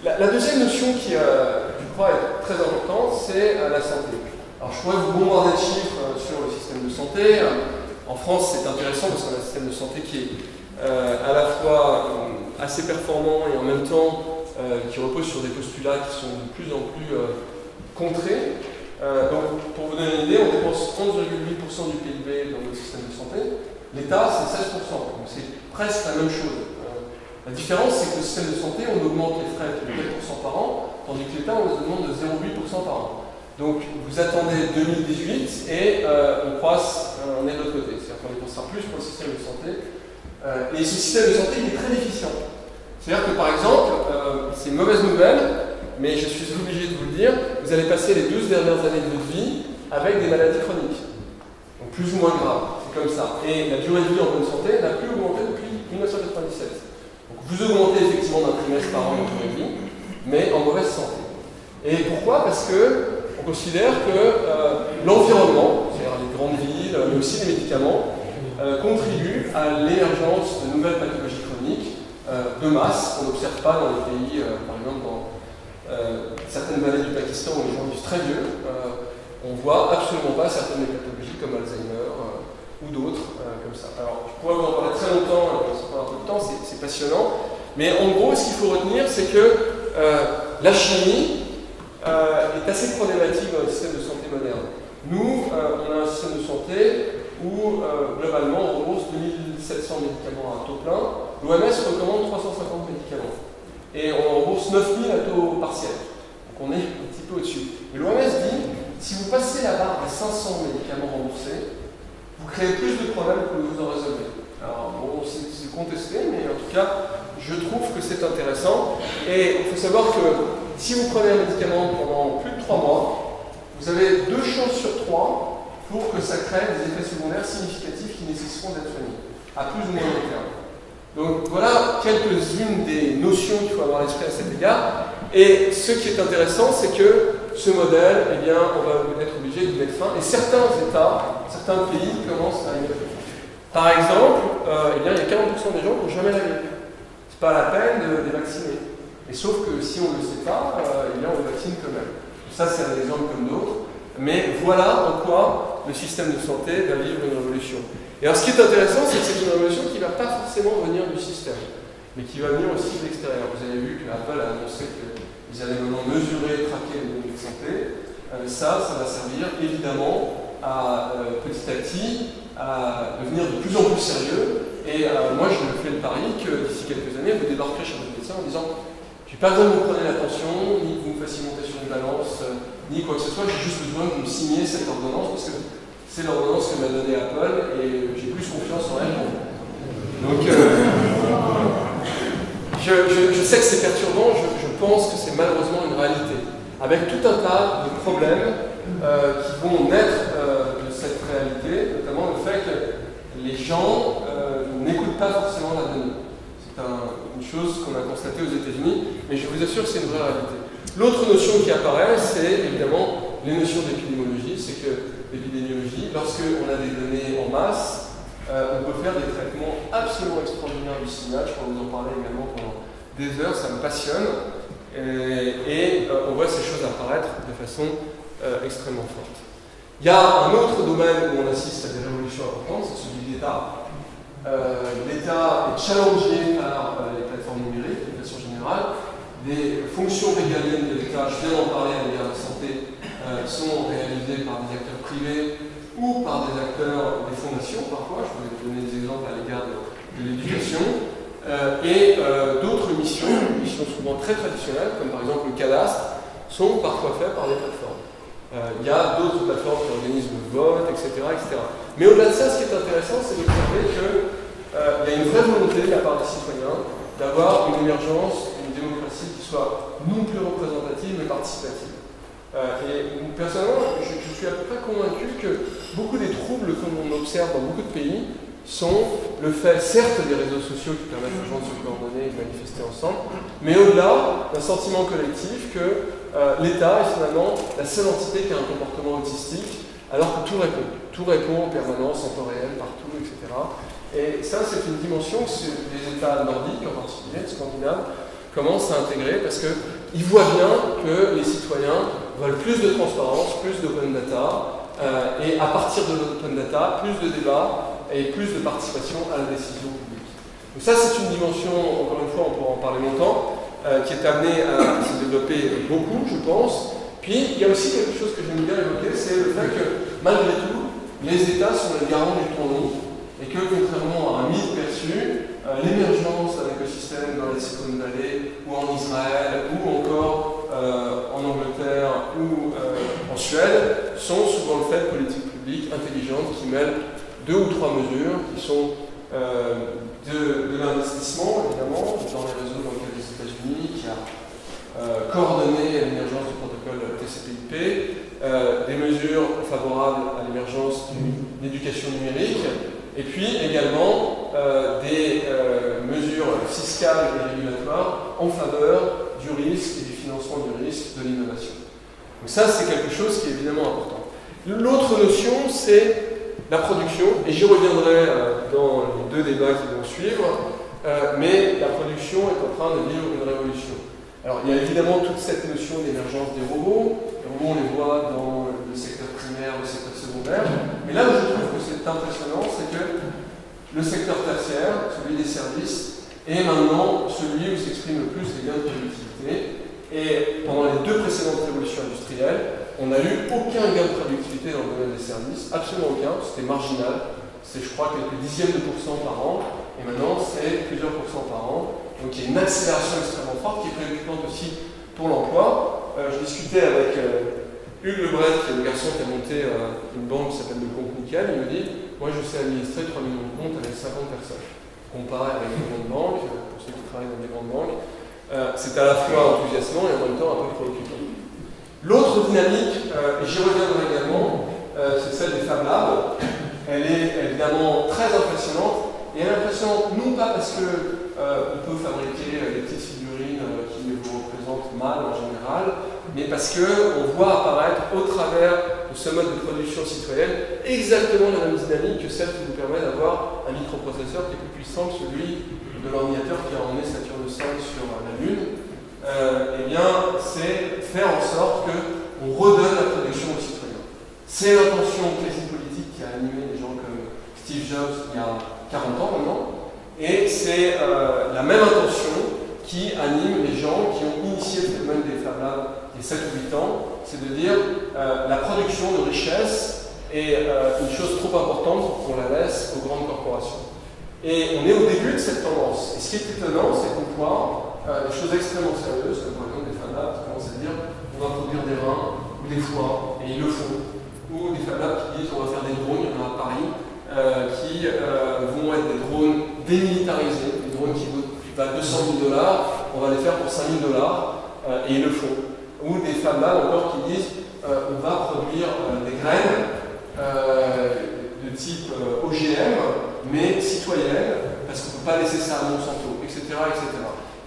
La deuxième notion qui, je crois, est très importante, c'est la santé. Alors, je pourrais vous bombarder de chiffres sur le système de santé. En France, c'est intéressant parce qu'on a un système de santé qui est à la fois assez performant et en même temps qui repose sur des postulats qui sont de plus en plus contrés. Donc, pour vous donner une idée, on dépense 11,8% du PIB dans le système de santé. L'État, c'est 16%. Donc, c'est presque la même chose. La différence, c'est que le système de santé, on augmente les frais de 4% par an, tandis que l'État, on les augmente de 0,8% par an. Donc, vous attendez 2018 et on croise, on est de l'autre côté. C'est-à-dire qu'on dépensera plus pour le système de santé. Et ce système de santé, il est très déficient. C'est-à-dire que, par exemple, c'est une mauvaise nouvelle, mais je suis obligé de vous le dire, vous allez passer les 12 dernières années de votre vie avec des maladies chroniques. Donc, plus ou moins graves. C'est comme ça. Et la durée de vie en bonne santé n'a plus augmenté depuis 1997. Vous augmentez effectivement d'un trimestre par an votre vie, mais en mauvaise santé. Et pourquoi? Parce qu'on considère que l'environnement, c'est-à-dire les grandes villes, mais aussi les médicaments, contribuent à l'émergence de nouvelles pathologies chroniques de masse qu'on n'observe pas dans les pays, par exemple dans certaines vallées du Pakistan où les gens vivent très vieux. On ne voit absolument pas certaines pathologies comme Alzheimer ou d'autres comme ça. Alors, je pourrais vous en parler très longtemps, ça prend un peu de temps, c'est passionnant. Mais en gros, ce qu'il faut retenir, c'est que la chimie est assez problématique dans le système de santé moderne. Nous, on a un système de santé où, globalement, on rembourse 2700 médicaments à taux plein. L'OMS recommande 350 médicaments. Et on rembourse 9000 à taux partiel. Donc on est un petit peu au-dessus. Et l'OMS dit, si vous passez la barre des 500 médicaments remboursés, vous créez plus de problèmes que vous en résolvez. Alors, bon, c'est contesté, mais en tout cas, je trouve que c'est intéressant. Et il faut savoir que si vous prenez un médicament pendant plus de 3 mois, vous avez 2 chances sur 3 pour que ça crée des effets secondaires significatifs qui nécessiteront d'être soignés, à plus ou moins long terme. Donc voilà quelques-unes des notions qu'il faut avoir à l'esprit à cet égard. Et ce qui est intéressant, c'est que ce modèle, eh bien, on va être obligé de mettre fin. Et certains États, certains pays commencent à y mettre fin. Par exemple, eh bien, il y a 40% des gens qui n'ont jamais la grippe. Ce n'est pas la peine de les vacciner. Et sauf que si on ne le sait pas, eh bien, on le vaccine quand même. Ça, c'est un exemple comme d'autres. Mais voilà en quoi le système de santé va vivre une révolution. Et alors, ce qui est intéressant, c'est que c'est une révolution qui ne va pas forcément venir du système, mais qui va venir aussi de l'extérieur. Vous avez vu que Apple a annoncé qu'ils allaient maintenant mesurer et traquer les données de santé. Ça va servir évidemment à, petit à petit, à devenir de plus en plus sérieux. Et moi, je me fais le pari que d'ici quelques années, vous débarquerez chez votre médecin en disant « J'ai pas besoin de vous prendre l'attention, ni que vous me fassiez monter sur une balance, ni quoi que ce soit, j'ai juste besoin que vous me signiez cette ordonnance, parce que c'est l'ordonnance que m'a donnée Apple, et j'ai plus confiance en elle. » Donc, Je sais que c'est perturbant, je pense que c'est malheureusement une réalité, avec tout un tas de problèmes qui vont naître de cette réalité, notamment le fait que les gens n'écoutent pas forcément la donnée. C'est une chose qu'on a constatée aux États-Unis, mais je vous assure que c'est une vraie réalité. L'autre notion qui apparaît, c'est évidemment les notions d'épidémiologie. C'est que l'épidémiologie, lorsqu'on a des données en masse, on peut faire des traitements absolument extraordinaires du signal. Je pourrais vous en parler également pendant des heures, ça me passionne. Et on voit ces choses apparaître de façon extrêmement forte. Il y a un autre domaine où on assiste à des révolutions importantes, c'est celui de l'État. L'État est challengé par les plateformes numériques, de façon générale. Les fonctions régaliennes de l'État, je viens d'en parler à l'égard de la santé, sont réalisées par des acteurs privés ou par des acteurs des fondations, parfois. Je vais vous donner des exemples à l'égard de l'éducation. Et d'autres missions souvent très traditionnelles, comme par exemple le cadastre, sont parfois faites par des plateformes. Il y a d'autres plateformes qui organisent le vote, etc., etc. Mais au-delà de ça, ce qui est intéressant, c'est d'observer qu'il y a une vraie volonté de la part des citoyens d'avoir une émergence, une démocratie qui soit non plus représentative, mais participative. Et personnellement, je suis à peu près convaincu que beaucoup des troubles que l'on observe dans beaucoup de pays sont le fait, certes, des réseaux sociaux qui permettent aux gens de se coordonner et de manifester ensemble, mais au-delà d'un sentiment collectif que l'État est finalement la seule entité qui a un comportement autistique, alors que tout répond en permanence, en temps réel, partout, etc. Et ça, c'est une dimension que les États nordiques, en particulier, scandinaves, commencent à intégrer parce qu'ils voient bien que les citoyens veulent plus de transparence, plus d'open data, et à partir de l'open data, plus de débats et plus de participation à la décision publique. Donc ça, c'est une dimension, encore une fois, on pourra en parler longtemps, qui est amenée à se développer beaucoup, je pense. Puis, il y a aussi quelque chose que j'aime bien évoquer, c'est le fait que, malgré tout, les États sont les garants du temps long, et que, contrairement à un mythe perçu, l'émergence d'un écosystème dans la Silicon Valley, ou en Israël, ou encore en Angleterre, ou en Suède, sont souvent le fait de politiques publiques intelligentes qui mêlent 2 ou 3 mesures qui sont de l'investissement, évidemment, dans les réseaux dans le cadre des États-Unis, qui a coordonné l'émergence du protocole TCP/IP, des mesures favorables à l'émergence d'une éducation numérique, et puis également des mesures fiscales et régulatoires en faveur du risque et du financement du risque de l'innovation. Donc ça, c'est quelque chose qui est évidemment important. L'autre notion, c'est la production, et j'y reviendrai dans les 2 débats qui vont suivre, mais la production est en train de vivre une révolution. Alors, il y a évidemment toute cette notion d'émergence des robots. Les robots, on les voit dans le secteur primaire, le secteur secondaire, mais là où je trouve que c'est impressionnant, c'est que le secteur tertiaire, celui des services, est maintenant celui où s'exprime le plus les gains de productivité. Et pendant les 2 précédentes révolutions industrielles, on n'a eu aucun gain de productivité dans le domaine des services, absolument aucun, c'était marginal, c'est je crois quelques dixièmes de pourcents par an, et maintenant c'est plusieurs pourcents par an, donc il y a une accélération extrêmement forte qui est préoccupante aussi pour l'emploi. Je discutais avec Hugues Lebret, qui est le garçon qui a monté une banque qui s'appelle le Compte Nickel, il me dit, moi je sais administrer 3 millions de comptes avec 50 personnes. Comparé avec les grandes banques, pour ceux qui travaillent dans des grandes banques, c'est à la fois enthousiasmant et en même temps un peu préoccupant. L'autre dynamique, et j'y reviendrai également, c'est celle des Fab Labs. Elle est évidemment très impressionnante, et elle est impressionnante non pas parce qu'on peut fabriquer des petites figurines qui vous représentent mal en général, mais parce qu'on voit apparaître au travers de ce mode de production citoyenne exactement la même dynamique que celle qui vous permet d'avoir un microprocesseur qui est plus puissant que celui de l'ordinateur qui a emmené Saturne V sur la Lune. Eh bien, c'est faire en sorte qu'on redonne la production aux citoyens. C'est l'intention quasi politique qui a animé des gens comme Steve Jobs il y a 40 ans maintenant, et c'est la même intention qui anime les gens qui ont initié le phénomène des Fab Labs il y a 7 ou 8 ans, c'est de dire la production de richesse est une chose trop importante pour qu'on la laisse aux grandes corporations. Et on est au début de cette tendance. Et ce qui est étonnant, c'est qu'on voit des choses extrêmement sérieuses, comme par exemple des Fab Labs qui commencent à dire on va produire des reins ou des foies, et ils le font. Ou des Fab Labs qui disent on va faire des drones, il y en a à Paris, qui vont être des drones démilitarisés, des drones qui valent pas, 200 000 $, on va les faire pour 5 000 $, et ils le font. Ou des femmes là encore qui disent on va produire des graines de type OGM, mais citoyennes, parce qu'on ne peut pas laisser ça à Monsanto, etc., etc.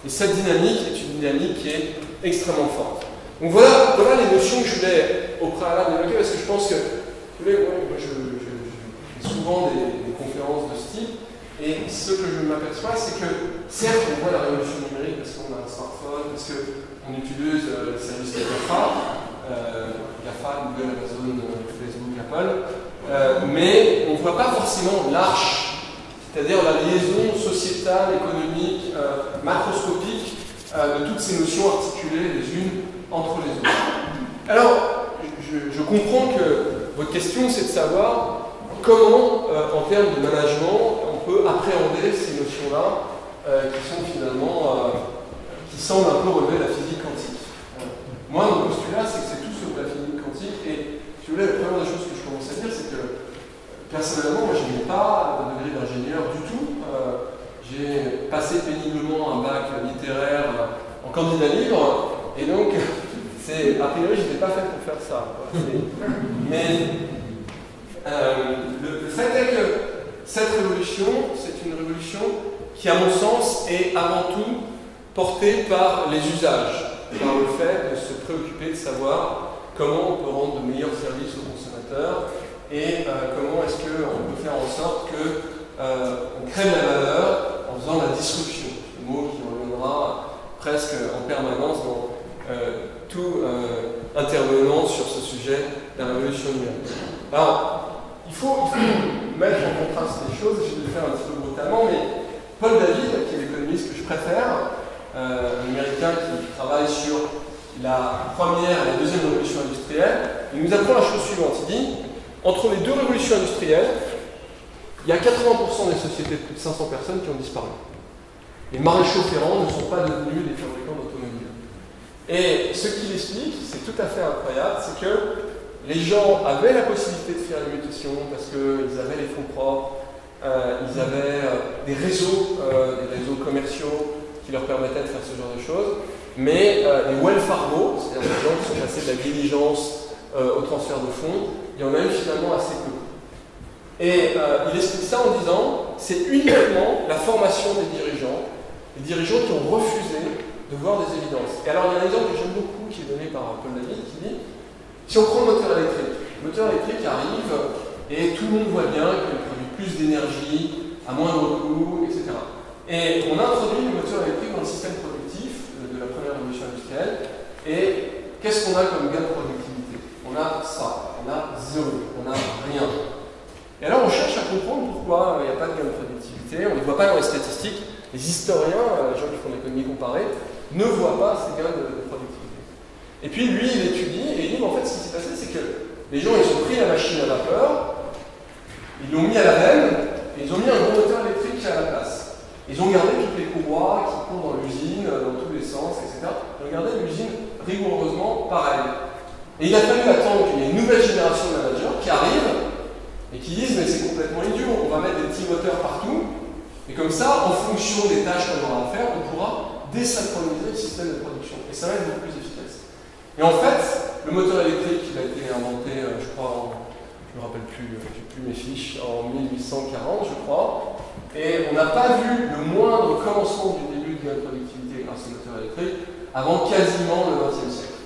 Et cette dynamique est une dynamique qui est extrêmement forte. Donc voilà les notions que je voulais au préalable évoquer, parce que je pense que moi je fais souvent des conférences de ce type, et ce que je m'aperçois, c'est que certes on voit la révolution numérique parce qu'on a un smartphone, parce qu'on utilise les services de GAFA, Google, Amazon, Facebook, Apple, mais on ne voit pas forcément l'arche, c'est-à-dire la liaison sociétale, économique, macroscopique de toutes ces notions articulées les unes entre les autres. Alors, je comprends que votre question, c'est de savoir comment, en termes de management, on peut appréhender ces notions-là qui sont finalement, qui semblent un peu relever la physique quantique. Moi, mon postulat, c'est que c'est tout sauf la physique quantique, et si vous voulez, la première des choses que je commence à dire, c'est que personnellement, moi, je n'ai pas de degré d'ingénieur du tout. J'ai passé péniblement un bac littéraire en candidat libre, et donc, a priori, je n'étais pas fait pour faire ça. Mais le fait est que cette révolution, c'est une révolution qui, à mon sens, est avant tout portée par les usages, par le fait de se préoccuper de savoir comment on peut rendre de meilleurs services aux consommateurs et comment est-ce qu'on peut faire en sorte qu'on crée de la valeur en faisant la disruption, le mot qui reviendra presque en permanence dans tout intervenant sur ce sujet de la révolution numérique. Alors, il faut mettre en contraste les choses, je vais le faire un petit peu brutalement, mais Paul David, qui est l'économiste que je préfère, un américain qui travaille sur la première et la deuxième révolution industrielle, il nous apprend la chose suivante. Il dit, entre les deux révolutions industrielles, il y a 80% des sociétés de plus de 500 personnes qui ont disparu. Les maréchaux ferrants ne sont pas devenus des fabricants d'automobiles. Et ce qu'il explique, c'est tout à fait incroyable, c'est que les gens avaient la possibilité de faire une mutation parce qu'ils avaient les fonds propres, ils avaient des réseaux commerciaux qui leur permettaient de faire ce genre de choses, mais les Wells Fargo, c'est-à-dire les gens qui sont passés de la diligence au transfert de fonds, il y en a eu finalement assez peu. Et il explique ça en disant, c'est uniquement la formation des dirigeants qui ont refusé de voir des évidences. Et alors il y a un exemple que j'aime beaucoup qui est donné par Paul David qui dit, si on prend le moteur électrique arrive et tout le monde voit bien qu'il produit plus d'énergie à moindre coût, etc. Et on introduit le moteur électrique dans le système productif de la première révolution industrielle, et qu'est-ce qu'on a comme gain de productivité? On a ça, on a zéro, on a rien. Et alors on cherche à comprendre pourquoi il n'y a pas de gain de productivité, on ne les voit pas dans les statistiques. Les historiens, les gens qui font de l'économie comparée, ne voient pas ces gains de productivité. Et puis lui, il étudie, et il dit, en fait, ce qui s'est passé, c'est que les gens, ils ont pris la machine à vapeur, ils l'ont mis à la veine, et ils ont mis un gros moteur électrique à la place. Ils ont gardé toutes les courroies qui courent dans l'usine, dans tous les sens, etc. Ils ont gardé l'usine rigoureusement pareille. Et il a fallu attendre qu'il y ait une nouvelle génération de managers qui arrivent, et qui disent, mais c'est complètement idiot, on va mettre des petits moteurs partout, et comme ça, en fonction des tâches qu'on aura à faire, on pourra désynchroniser le système de production. Et ça va être beaucoup plus efficace. Et en fait, le moteur électrique, il a été inventé, je crois, je ne me rappelle plus, j'ai plus mes fiches, en 1840, je crois. Et on n'a pas vu le moindre commencement du début de la productivité grâce au moteur électrique avant quasiment le XXe siècle.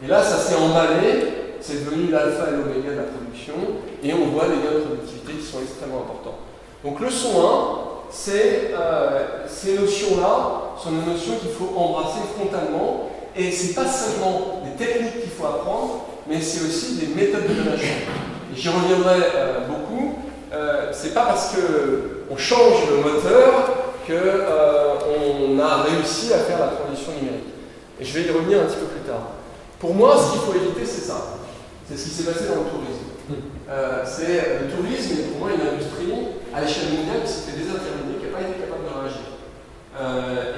Et là, ça s'est emballé, c'est devenu l'alpha et l'oméga de la production, et on voit les gains de productivité qui sont extrêmement importants. Donc leçon 1, c'est ces notions-là sont des notions qu'il faut embrasser frontalement, et c'est pas seulement des techniques qu'il faut apprendre, mais c'est aussi des méthodes de management. Et j'y reviendrai beaucoup. C'est pas parce qu'on change le moteur qu'on a réussi à faire la transition numérique. Et je vais y revenir un petit peu plus tard. Pour moi, ce qu'il faut éviter, c'est ça. C'est ce qui s'est passé dans le tourisme. Le tourisme est pour moi une industrie à l'échelle mondiale qui s'est fait désinterminer, qui n'a pas été capable de réagir.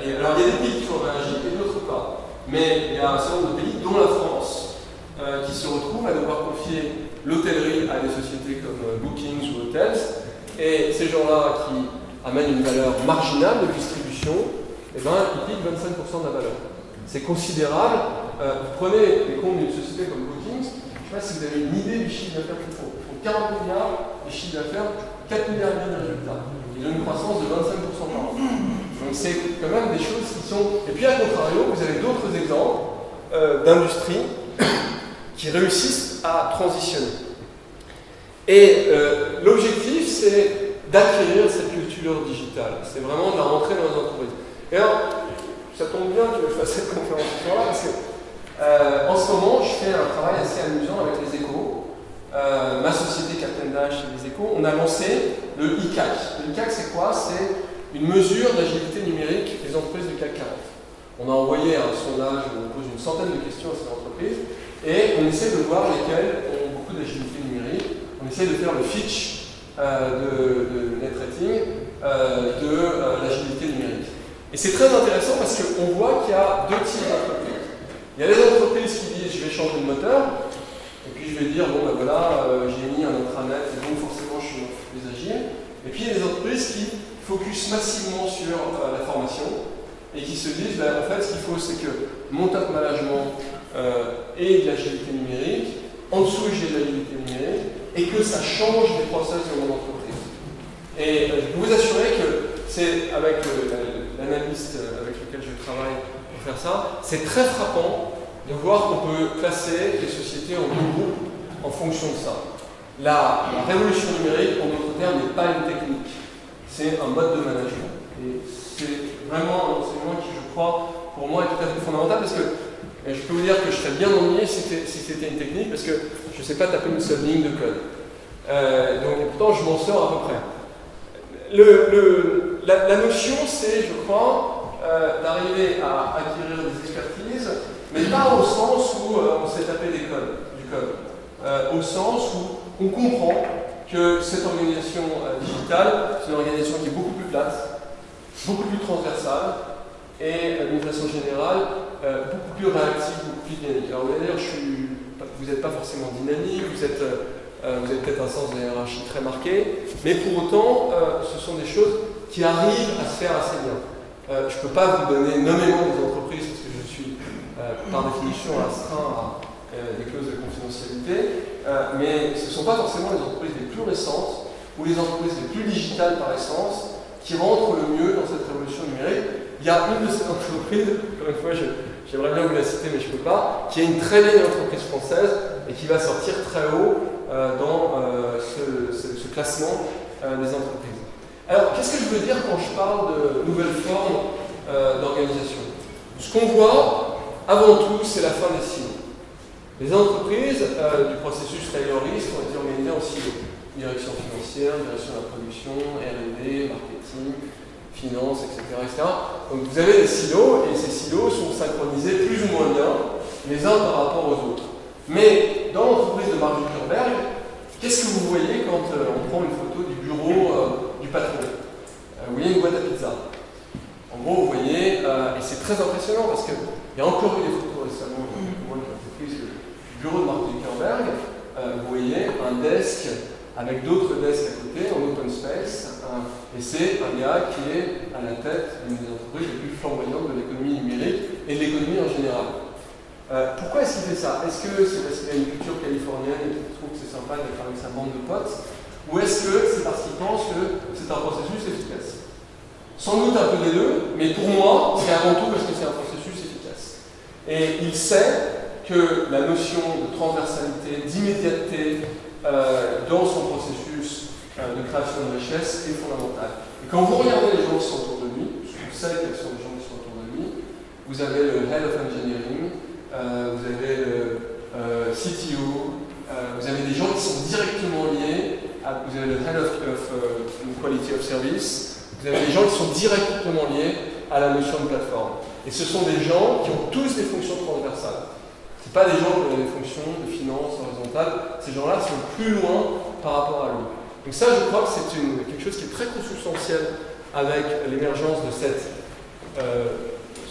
Et alors il y a des pays qui ont réagi et d'autres pas. Mais il y a un certain nombre de pays, dont la France, qui se retrouvent à devoir confier l'hôtellerie à des sociétés comme Bookings ou Hotels, et ces gens-là qui amènent une valeur marginale de distribution, eh ben, il pique 25% de la valeur. C'est considérable. Vous prenez les comptes d'une société comme Bookings, je ne sais pas si vous avez une idée du chiffre d'affaires qu'ils font. Ils font 40 milliards de chiffre d'affaires, 4 milliards de résultats. Ils ont une croissance de 25% par an. Donc c'est quand même des choses qui sont... Et puis à contrario, vous avez d'autres exemples d'industries qui réussissent à transitionner. Et l'objectif, c'est d'acquérir cette culture digitale. C'est vraiment de la rentrer dans les entreprises. Et alors, ça tombe bien que je fasse cette conférence ce soir-là, parce que en ce moment, je fais un travail assez amusant avec les Échos. Ma société Captain Dash et les Échos, on a lancé le ICAC. Le ICAC, c'est quoi? C'est une mesure d'agilité numérique des entreprises du CAC 40. On a envoyé un sondage où on pose une centaine de questions à ces entreprises et on essaie de voir lesquelles ont beaucoup d'agilité numérique. On essaie de faire le Fitch de net rating de l'agilité numérique. Et c'est très intéressant parce qu'on voit qu'il y a deux types d'entreprises. Il y a les entreprises qui disent je vais changer de moteur, et puis je vais dire bon ben voilà, j'ai mis un intranet, et donc forcément je suis plus agile. Et puis il y a des entreprises qui focusent massivement sur la formation et qui se disent ben, en fait ce qu'il faut c'est que mon top management ait de l'agilité numérique, en dessous j'ai de l'agilité numérique, et que ça change les process de mon entreprise. Et je peux vous assurer que c'est avec l'analyste avec lequel je travaille pour faire ça, c'est très frappant de voir qu'on peut classer les sociétés en deux groupes en fonction de ça. La révolution numérique, en d'autres termes, n'est pas une technique, c'est un mode de management. Et c'est vraiment un enseignement qui, je crois, pour moi est tout à fait fondamental parce que je peux vous dire que je serais bien ennuyé si c'était une technique parce que je ne sais pas taper une seule ligne de code. Donc pourtant, je m'en sors à peu près. La notion, c'est, je crois, d'arriver à acquérir des expertises, mais pas au sens où on s'est tapé du code. Au sens où on comprend que cette organisation digitale, c'est une organisation qui est beaucoup plus plate, beaucoup plus transversale, et d'une façon générale, beaucoup plus réactive, beaucoup plus dynamique. Alors vous allez dire, vous n'êtes pas forcément dynamique, vous avez peut-être un sens de la hiérarchie très marqué, mais pour autant, ce sont des choses qui arrivent à se faire assez bien. Je ne peux pas vous donner nommément des entreprises parce que je suis par définition astreint à des clauses de confidentialité, mais ce ne sont pas forcément les entreprises les plus récentes ou les entreprises les plus digitales par essence qui rentrent le mieux dans cette révolution numérique. Il y a une de ces entreprises, encore une fois, j'aimerais bien vous la citer mais je ne peux pas, qui est une très vieille entreprise française et qui va sortir très haut dans ce classement des entreprises. Alors, qu'est-ce que je veux dire quand je parle de nouvelles formes d'organisation? Ce qu'on voit, avant tout, c'est la fin des silos. Les entreprises du processus tayloriste ont été organisées en silos. Direction financière, direction de la production, R&D, marketing, finance, etc., etc. Donc vous avez des silos, et ces silos sont synchronisés plus ou moins bien les uns par rapport aux autres. Mais dans l'entreprise de Mark Zuckerberg, qu'est-ce que vous voyez quand on prend une photo du bureau du patron? Vous voyez une boîte à pizza. En gros, vous voyez, et c'est très impressionnant parce qu'il y a encore eu des photos récemment qui ont été prises du bureau de Mark Zuckerberg. Vous voyez un desk avec d'autres desks à côté en open space, et c'est un gars qui est à la tête d'une des entreprises les plus flamboyantes de l'économie numérique et de l'économie en général. Pourquoi est-ce qu'il fait ça? Est-ce que c'est parce qu'il a une culture californienne et qu'il trouve que c'est sympa d'être avec sa bande de potes? Ou est-ce que c'est parce qu'il pense que c'est un processus efficace? Sans doute un peu des deux, mais pour moi, c'est avant tout parce que c'est un processus efficace. Et il sait que la notion de transversalité, d'immédiateté dans son processus de création de richesse est fondamentale. Et quand vous regardez les gens qui sont autour de lui, parce que vous savez quels sont les gens qui sont autour de lui, vous avez le Head of Engineering, vous avez le CTO, vous avez des gens qui sont directement liés, vous avez le Head of Quality of Service, vous avez des gens qui sont directement liés à la notion de plateforme. Et ce sont des gens qui ont tous des fonctions transversales. Ce ne sont pas des gens qui ont des fonctions de finance horizontale, ces gens-là sont plus loin par rapport à lui. Donc ça, je crois que c'est quelque chose qui est très consubstantiel avec l'émergence de ce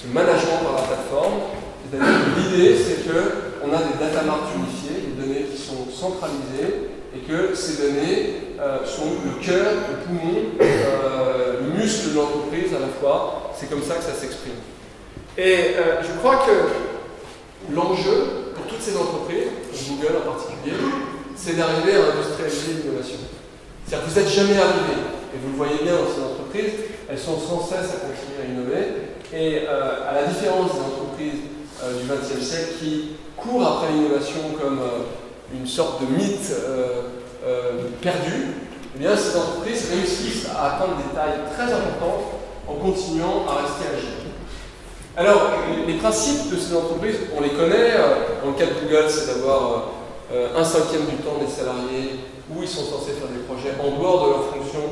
management par la plateforme. C'est-à-dire que l'idée, c'est qu'on a des data marts unifiés, des données qui sont centralisées, et que ces données sont le cœur, le poumon, le muscle de l'entreprise à la fois, c'est comme ça que ça s'exprime. Et je crois que l'enjeu pour toutes ces entreprises, Google en particulier, c'est d'arriver à industrialiser l'innovation. C'est-à-dire que vous n'êtes jamais arrivé, et vous le voyez bien dans ces entreprises, elles sont sans cesse à continuer à innover, et à la différence des entreprises du XXe siècle qui courent après l'innovation comme une sorte de mythe perdu, eh bien ces entreprises réussissent à atteindre des tailles très importantes en continuant à rester agiles. Alors, les principes de ces entreprises, on les connaît. Dans le cas de Google, c'est d'avoir 1/5 du temps des salariés où ils sont censés faire des projets en dehors de leur fonction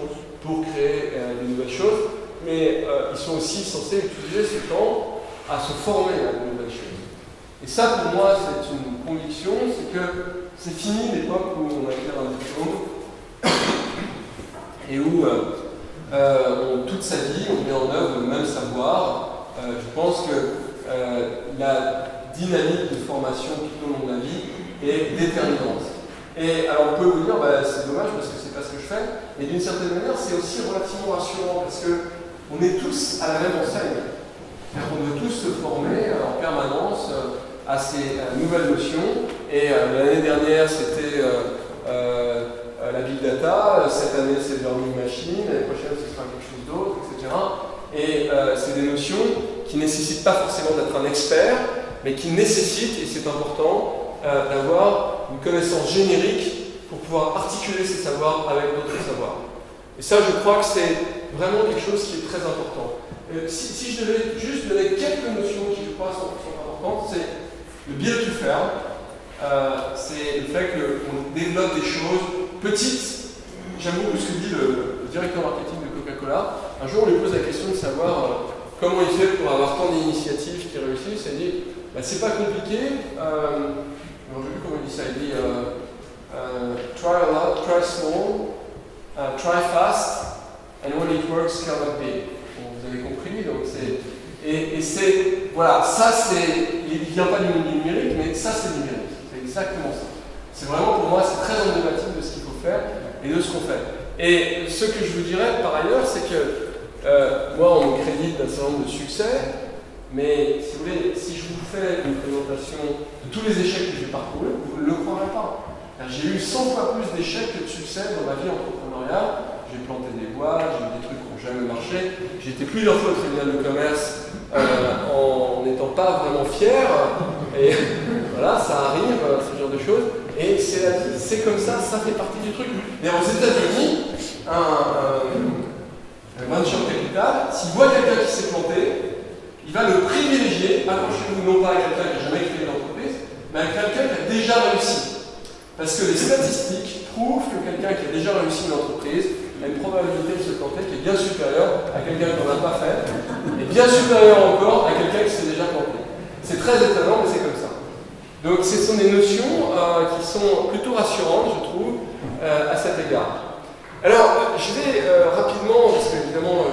pour créer de nouvelles choses, mais ils sont aussi censés utiliser ce temps à se former à de nouvelles choses. Et ça, pour moi, c'est une conviction, c'est que c'est fini l'époque où on acquiert un diplôme et où toute sa vie, on met en œuvre le même savoir. Je pense que la dynamique de formation tout au long de la vie est déterminante. Et alors on peut vous dire, bah, c'est dommage parce que c'est pas ce que je fais, mais d'une certaine manière c'est aussi relativement rassurant parce qu'on est tous à la même enseigne. On veut tous se former en permanence à ces nouvelles notions. Et l'année dernière c'était la Big Data, cette année c'est le Learning Machine, l'année prochaine ce sera quelque chose d'autre, etc. Et c'est des notions qui ne nécessitent pas forcément d'être un expert, mais qui nécessitent, et c'est important, d'avoir une connaissance générique pour pouvoir articuler ces savoirs avec d'autres savoirs. Et ça, je crois que c'est vraiment quelque chose qui est très important. Si je devais juste donner quelques notions qui, je crois, sont importantes, c'est le build to firm, c'est le fait qu'on développe des choses petites. J'aime beaucoup ce que dit le directeur marketing de Coca-Cola. Un jour, on lui pose la question de savoir comment il fait pour avoir tant d'initiatives qui réussissent. Il dit, bah, c'est pas compliqué. Je ne sais plus comment il dit ça. Il dit, try a lot, try small, try fast, and when it works, scale up big. Bon, vous avez compris. Donc et c'est, voilà, ça c'est, il ne vient pas du monde du numérique, mais ça c'est le numérique. C'est exactement ça. C'est vraiment, pour moi, c'est très emblématique de ce qu'il faut faire et de ce qu'on fait. Et ce que je vous dirais par ailleurs, c'est que moi, on me crédite d'un certain nombre de succès, mais si vous voulez, si je vous fais une présentation de tous les échecs que j'ai parcourus, vous ne le croirez pas. J'ai eu 100 fois plus d'échecs que de succès dans ma vie entrepreneuriale. J'ai planté des boîtes, j'ai eu des trucs qui n'ont jamais marché. J'ai été plusieurs fois au tribunal de commerce en n'étant pas vraiment fier. Et voilà, ça arrive, ce genre de choses. Et c'est la vie, c'est comme ça fait partie du truc. Mais aux États-Unis, un venture capital, s'il voit quelqu'un qui s'est planté, il va le privilégier, accrochez-vous non pas à quelqu'un qui n'a jamais créé une entreprise, mais à quelqu'un qui a déjà réussi. Parce que les statistiques prouvent que quelqu'un qui a déjà réussi une entreprise a une probabilité de se planter qui est bien supérieure à quelqu'un qui n'en a pas fait, et bien supérieure encore à quelqu'un qui s'est déjà planté. C'est très étonnant, mais c'est comme ça. Donc ce sont des notions qui sont plutôt rassurantes, je trouve, à cet égard. Alors, je vais rapidement, parce qu'évidemment,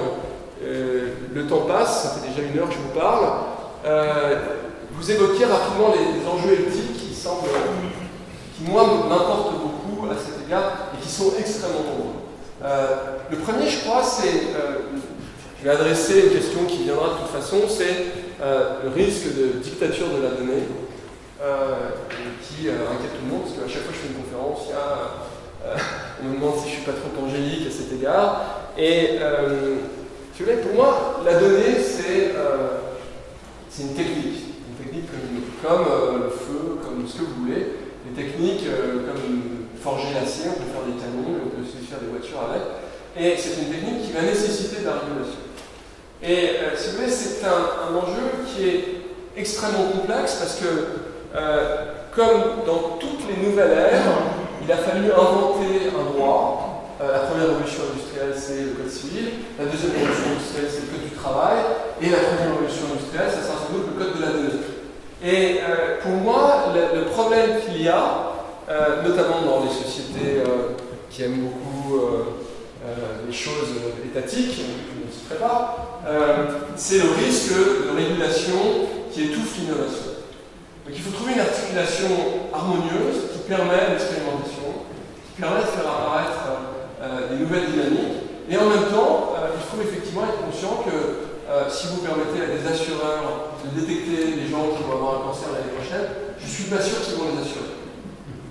le temps passe, ça fait déjà 1 heure que je vous parle, vous évoquer rapidement les enjeux éthiques qui semblent, qui moi m'importent beaucoup à cet égard et qui sont extrêmement nombreux. Le premier, je crois, c'est, je vais adresser une question qui viendra de toute façon, c'est le risque de dictature de la donnée qui inquiète tout le monde, parce qu'à chaque fois que je fais une conférence, on me demande si je ne suis pas trop angélique à cet égard. Et si vous voulez, pour moi, la donnée, c'est une technique. Une technique comme le feu, comme ce que vous voulez. Des techniques comme forger l'acier, on peut faire des canons, on peut aussi faire des voitures avec. Et c'est une technique qui va nécessiter de la régulation. Et si vous voulez, c'est un enjeu qui est extrêmement complexe parce que, comme dans toutes les nouvelles ères, il a fallu inventer un droit. La première révolution industrielle, c'est le code civil. La deuxième révolution industrielle, c'est le code du travail. Et la troisième révolution industrielle, ça sera sans doute le code de la donnée. Et pour moi, le problème qu'il y a, notamment dans les sociétés qui aiment beaucoup les choses étatiques, je ne citerai pas, c'est le risque de régulation qui étouffe l'innovation. Donc il faut trouver une articulation harmonieuse qui permet l'expérimentation, qui permet de faire apparaître des nouvelles dynamiques, et en même temps, il faut effectivement être conscient que si vous permettez à des assureurs de détecter les gens qui vont avoir un cancer l'année prochaine, je ne suis pas sûr qu'ils vont les assurer.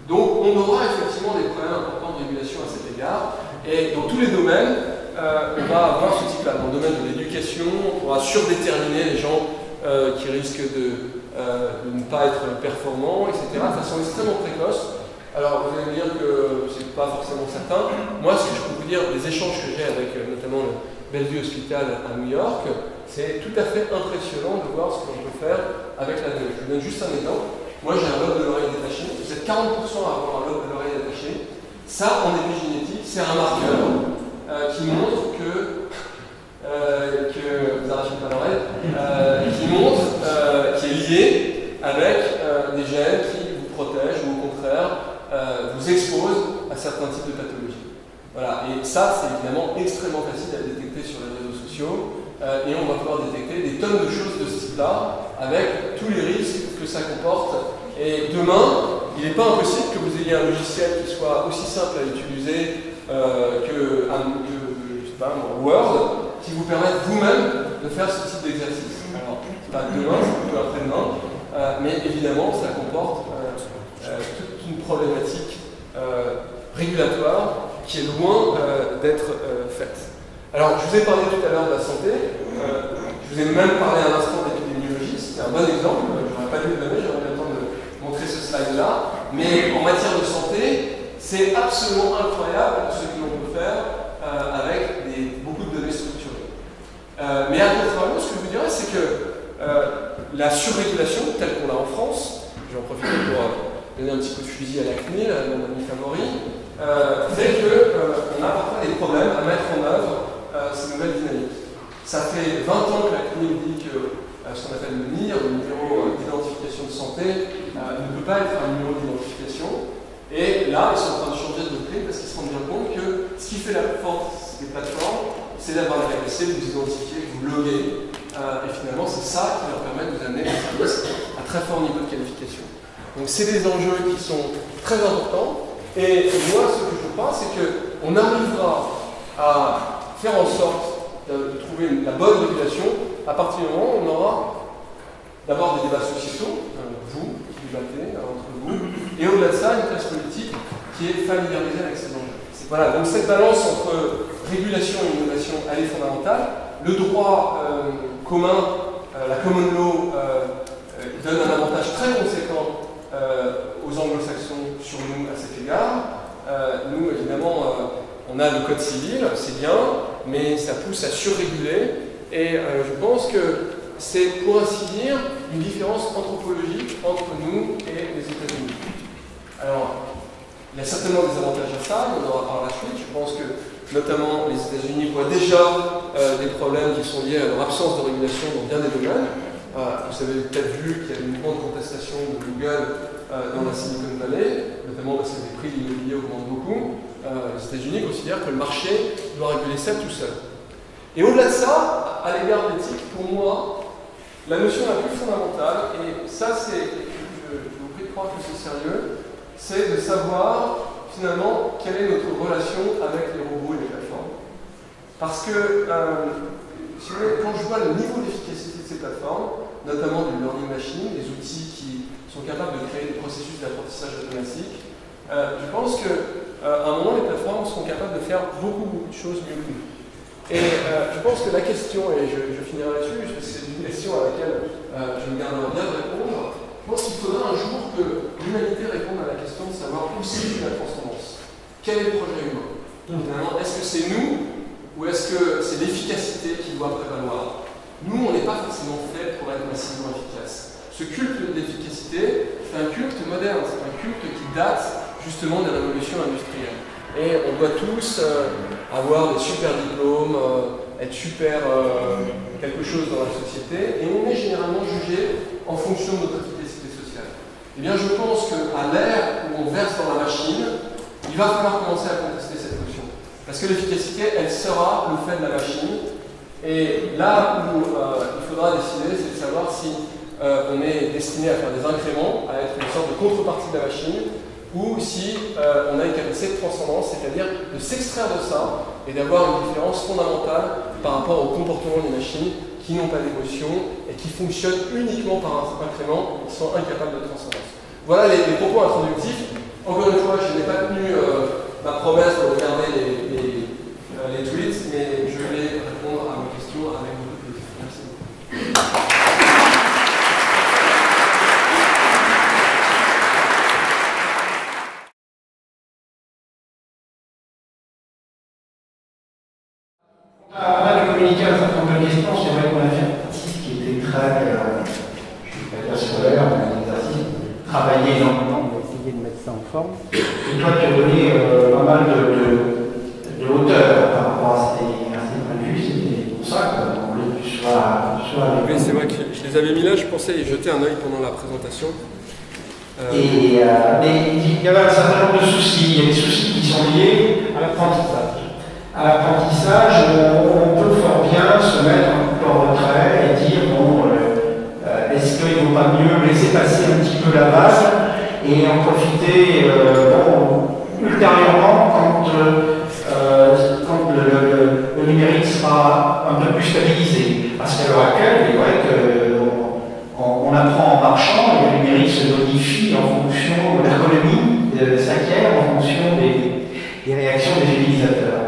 Donc on aura effectivement des problèmes importants de régulation à cet égard, et dans tous les domaines, on va avoir ce type-là. Dans le domaine de l'éducation, on pourra surdéterminer les gens qui risquent de ne pas être performants, etc., de façon extrêmement précoce. Alors vous allez me dire que c'est pas forcément certain. Moi, ce que je peux vous dire, des échanges que j'ai avec notamment le Bellevue Hospital à New York, c'est tout à fait impressionnant de voir ce que l'on peut faire avec la donnée. Je vous donne juste un exemple. Moi, j'ai un lobe de l'oreille détaché. Vous êtes 40% à avoir un lobe de l'oreille détaché. Ça, en épigénétique, c'est un marqueur qui montre que vous arrachez pas l'oreille, qui est lié avec des gènes qui vous protègent ou au contraire vous expose à certains types de pathologies. Voilà, et ça, c'est évidemment extrêmement facile à détecter sur les réseaux sociaux, et on va pouvoir détecter des tonnes de choses de ce type-là, avec tous les risques que ça comporte. Et demain, il n'est pas impossible que vous ayez un logiciel qui soit aussi simple à utiliser que je sais pas, Word, qui vous permette vous-même de faire ce type d'exercice. Alors, c'est pas demain, c'est plutôt après-demain, mais évidemment, ça comporte toute une problématique régulatoire qui est loin d'être faite. Alors, je vous ai parlé tout à l'heure de la santé, je vous ai même parlé à l'instant d'épidémiologie, c'est un bon exemple, j'aurais pas dû le donner, j'aurais bien le temps de montrer ce slide-là, mais en matière de santé, c'est absolument incroyable ce que l'on peut faire avec beaucoup de données structurées. Mais à contrario, ce que je vous dirais, c'est que la surrégulation, telle qu'on l'a en France, je vais en profiter pour donner un petit coup de fusil à la CNIL, mon ami favori, fait qu'on a parfois des problèmes à mettre en œuvre ces nouvelles dynamiques. Ça fait 20 ans que la CNIL dit que ce qu'on appelle le NIR, le numéro d'identification de santé, ne peut pas être un numéro d'identification. Et là, ils sont en train de changer de doctrine parce qu'ils se rendent bien compte que ce qui fait la force des plateformes, c'est d'avoir la capacité de vous identifier, de vous loguer. Et finalement, c'est ça qui leur permet de vous amener des services à très fort niveau de qualification. Donc, c'est des enjeux qui sont très importants. Et moi, ce que je pense, c'est qu'on arrivera à faire en sorte de trouver la bonne régulation à partir du moment où on aura d'abord des débats sociétaux, vous qui débattez entre vous, et au-delà de ça, une classe politique qui est familiarisée avec ces enjeux. Voilà, donc cette balance entre régulation et innovation, elle est fondamentale. Le droit commun, la common law, donne un avantage très conséquent aux anglo-saxons sur nous à cet égard. Nous, évidemment, on a le code civil, c'est bien, mais ça pousse à surréguler, et je pense que c'est, pour ainsi dire, une différence anthropologique entre nous et les États-Unis. Alors, il y a certainement des avantages à ça, on en aura par la suite. Je pense que, notamment, les États-Unis voient déjà des problèmes qui sont liés à leur absence de régulation dans bien des domaines. Vous avez peut-être vu qu'il y a une grande contestation de Google dans la Silicon Valley, notamment parce que les prix de l'immobilier augmentent beaucoup. Les États-Unis considèrent que le marché doit réguler ça tout seul. Et au-delà de ça, à l'égard de l'éthique, pour moi, la notion la plus fondamentale, et ça c'est, je vous prie de croire que c'est sérieux, c'est de savoir finalement quelle est notre relation avec les robots et les plateformes. Parce que, si vous voulez, quand je vois le niveau d'efficacité de ces plateformes, notamment du learning machine, des outils qui sont capables de créer des processus d'apprentissage automatique, je pense qu'à un moment, les plateformes seront capables de faire beaucoup de choses mieux que nous. Et je pense que la question, et je finirai là-dessus, parce que c'est une question à laquelle je me garderai bien de répondre, je pense qu'il faudra un jour que l'humanité réponde à la question de savoir où se situe la transcendance. Quel est le projet humain? Finalement, est-ce que c'est nous, ou est-ce que c'est l'efficacité qui doit prévaloir? Nous, on n'est pas forcément fait pour être massivement efficace. Ce culte de l'efficacité, c'est un culte moderne, c'est un culte qui date justement de la révolution industrielle. Et on doit tous avoir des super diplômes, être super quelque chose dans la société, et on est généralement jugé en fonction de notre efficacité sociale. Eh bien, je pense qu'à l'ère où on verse dans la machine, il va falloir commencer à contester cette notion. Parce que l'efficacité, elle sera le fait de la machine, et là où il faudra décider, c'est de savoir si on est destiné à faire des incréments, à être une sorte de contrepartie de la machine, ou si on a une capacité de transcendance, c'est-à-dire de s'extraire de ça et d'avoir une différence fondamentale par rapport au comportement des machines qui n'ont pas d'émotion et qui fonctionnent uniquement par un incrément, qui sont incapables de transcendance. Voilà les propos introductifs. Encore une fois, je n'ai pas tenu ma promesse de regarder les tweets, mais je vais répondre à vos questions avec beaucoup de plaisir. Merci. Avant de communiquer un certain nombre de questions, c'est vrai qu'on a fait un exercice qui était très, je ne vais pas dire scolaire, mais un exercice, travailler énormément pour essayer de mettre ça en forme. Et toi, tu as donné pas mal de hauteur par rapport à ces points de vue, c'était pour ça qu'on voulait que tu sois avec Oui, c'est vrai que je les avais mis là, je pensais y jeter un œil pendant la présentation. Mais il y avait un certain nombre de soucis. Il y a des soucis qui sont liés à l'apprentissage. À l'apprentissage, on peut fort bien se mettre un peu en retrait et dire bon, est-ce qu'il ne vaut pas mieux laisser passer un petit peu la base et en profiter ultérieurement quand le numérique sera un peu plus stabilisé. Parce qu'à l'heure actuelle, il est vrai qu'on apprend en marchant et le numérique se modifie en fonction de l'ergonomie, s'acquiert en fonction des réactions des utilisateurs.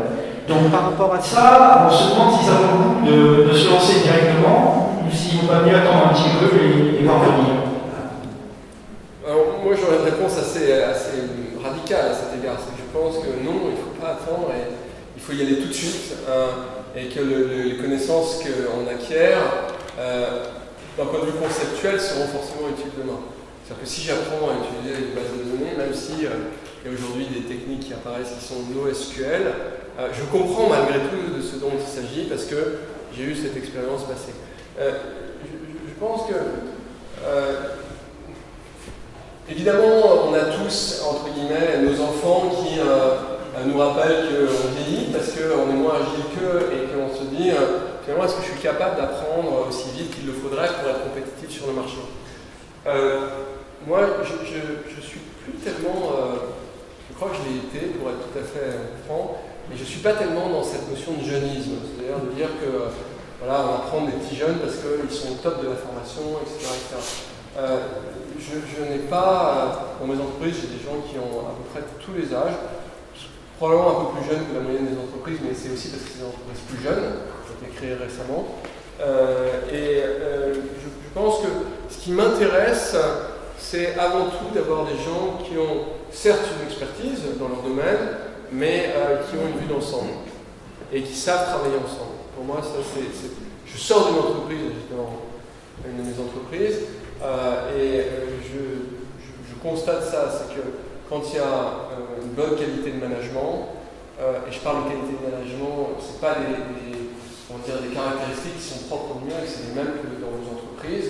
Donc par rapport à ça, on se demande si ça vaut le coup de se lancer directement ou s'il ne vaut pas mieux attendre un petit peu et voir venir. Alors moi j'aurais une réponse assez radicale à cet égard. C'est que je pense que non, il ne faut pas attendre et il faut y aller tout de suite et que les connaissances qu'on acquiert d'un point de vue conceptuel seront forcément utiles demain. C'est-à-dire que si j'apprends à utiliser des bases de données, même si il y a aujourd'hui des techniques qui apparaissent qui sont NoSQL, je comprends malgré tout de ce dont il s'agit parce que j'ai eu cette expérience passée. Je pense que, évidemment, on a tous, entre guillemets, nos enfants qui nous rappellent qu'on vieillit parce qu'on est moins agile qu'eux et qu'on se dit, finalement, est-ce que je suis capable d'apprendre aussi vite qu'il le faudrait pour être compétitif sur le marché? Moi, je suis plus tellement, je crois que je l'ai été, pour être tout à fait franc, mais je ne suis pas tellement dans cette notion de jeunisme, c'est-à-dire de dire que voilà, on apprend des petits jeunes parce qu'ils sont au top de la formation, etc. Je n'ai pas, dans mes entreprises, j'ai des gens qui ont à peu près tous les âges, probablement un peu plus jeunes que la moyenne des entreprises, mais c'est aussi parce que c'est des entreprises plus jeunes, qui ont été créées récemment. Je pense que ce qui m'intéresse, c'est avant tout d'avoir des gens qui ont certes une expertise dans leur domaine, mais qui ont une vue d'ensemble et qui savent travailler ensemble. Pour moi, ça, je sors d'une entreprise, j'étais dans une de mes entreprises, je constate ça, c'est que quand il y a une bonne qualité de management, et je parle de qualité de management, ce n'est pas des caractéristiques qui sont propres au mien, c'est les mêmes que dans vos entreprises,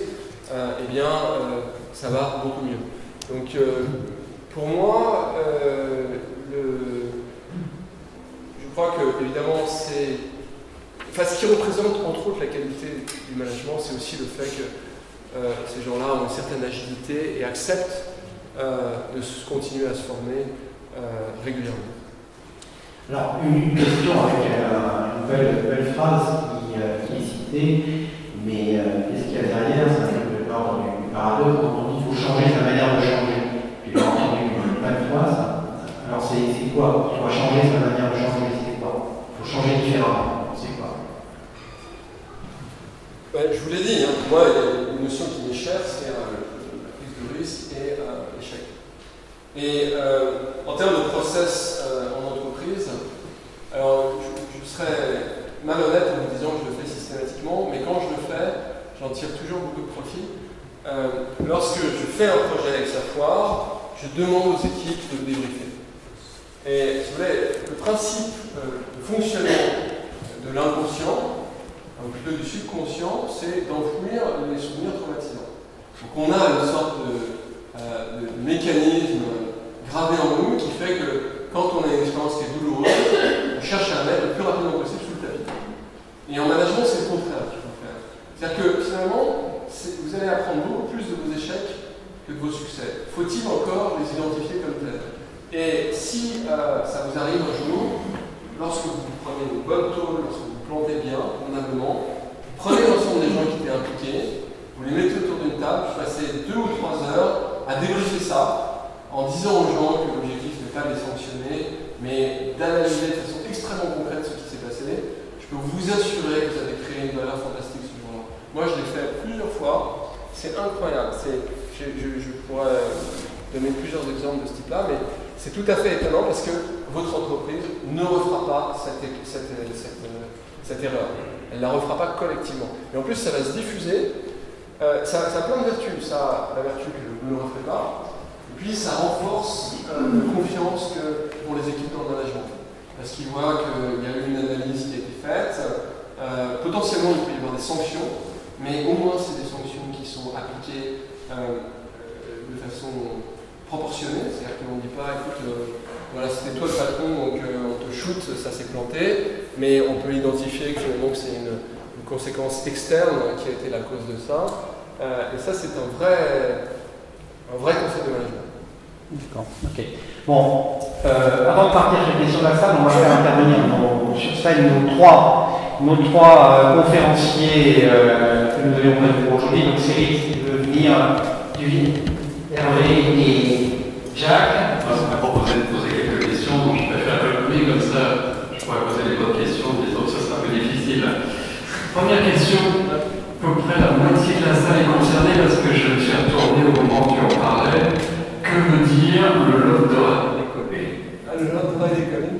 eh bien, ça va beaucoup mieux. Donc, pour moi, je crois que, évidemment, ce qui représente entre autres la qualité du management, c'est aussi le fait que ces gens-là ont une certaine agilité et acceptent de continuer à se former régulièrement. Alors, une question avec une belle phrase qui est citée, mais qu'est-ce qu'il y a derrière? C'est un peu l'ordre du paradoxe quand on dit qu'il faut changer sa manière de changer. Puis on a entendu plein de fois ça. Alors, c'est quoi? Il faut changer sa manière de changer, c'est quoi? Il faut changer différemment, c'est quoi? Je vous l'ai dit, hein, pour moi, il y a une notion qui m'est chère, c'est la prise de risque et l'échec. Et en termes de process en entreprise, alors je serais malhonnête en vous disant que je le fais systématiquement, mais quand je le fais, j'en tire toujours beaucoup de profit. Lorsque je fais un projet avec sa foire, je demande aux équipes de débriefer. Et si vous voulez, le principe de fonctionnement de l'inconscient, ou plutôt du subconscient, c'est d'enfouir les souvenirs traumatisants. Donc on a une sorte de mécanisme gravé en nous qui fait que quand on a une expérience qui est douloureuse, on cherche à la mettre le plus rapidement possible sous le tapis. Et en management, c'est le contraire qu'il faut faire. C'est-à-dire que finalement, vous allez apprendre beaucoup plus de vos échecs que de vos succès. Faut-il encore les identifier comme tels? Et si ça vous arrive un jour, lorsque vous prenez prenez une bonne tôle, lorsque vous plantez bien, convenablement, vous prenez l'ensemble des gens qui étaient impliqués, vous les mettez autour d'une table, vous passez 2 ou 3 heures à débriefer ça, en disant aux gens que l'objectif n'est pas de les sanctionner, mais d'analyser de façon extrêmement concrète ce qui s'est passé. Je peux vous assurer que vous avez créé une valeur fantastique ce jour-là. Moi, je l'ai fait plusieurs fois, c'est incroyable. Je pourrais donner plusieurs exemples de ce type-là, mais c'est tout à fait étonnant parce que votre entreprise ne refera pas cette erreur. Elle ne la refera pas collectivement. Et en plus, ça va se diffuser. Ça a plein de vertus. Ça a la vertu que vous ne le referez pas. Et puis, ça renforce la confiance qu'ont les équipes dans le management. Parce qu'ils voient qu'il y a eu une analyse qui a été faite. Potentiellement, il peut y avoir des sanctions, mais au moins, c'est des sanctions qui sont appliquées de façon proportionnée. C'est-à-dire qu'on ne dit pas, écoute, voilà, c'était toi le patron, donc on te shoot, ça s'est planté, mais on peut identifier que c'est une conséquence externe qui a été la cause de ça. Et ça, c'est un vrai conseil de management. D'accord, ok. Bon, avant de partir sur les questions de la salle, on va faire intervenir sur scène nos trois conférenciers que nous avions prévus pour aujourd'hui. Donc Cyril qui veut venir, Hervé et Jacques. Moi, ça m'a proposé de poser quelques questions, donc je préfère répondre comme ça, je pourrais poser les bonnes questions, les autres, ça sera un peu difficile. Première question, à peu près la moitié de la salle est concernée parce que je suis retourné au moment où tu en parlais. Que veut dire le lobe d'oreille décollé? Le lobe d'oreille décollé.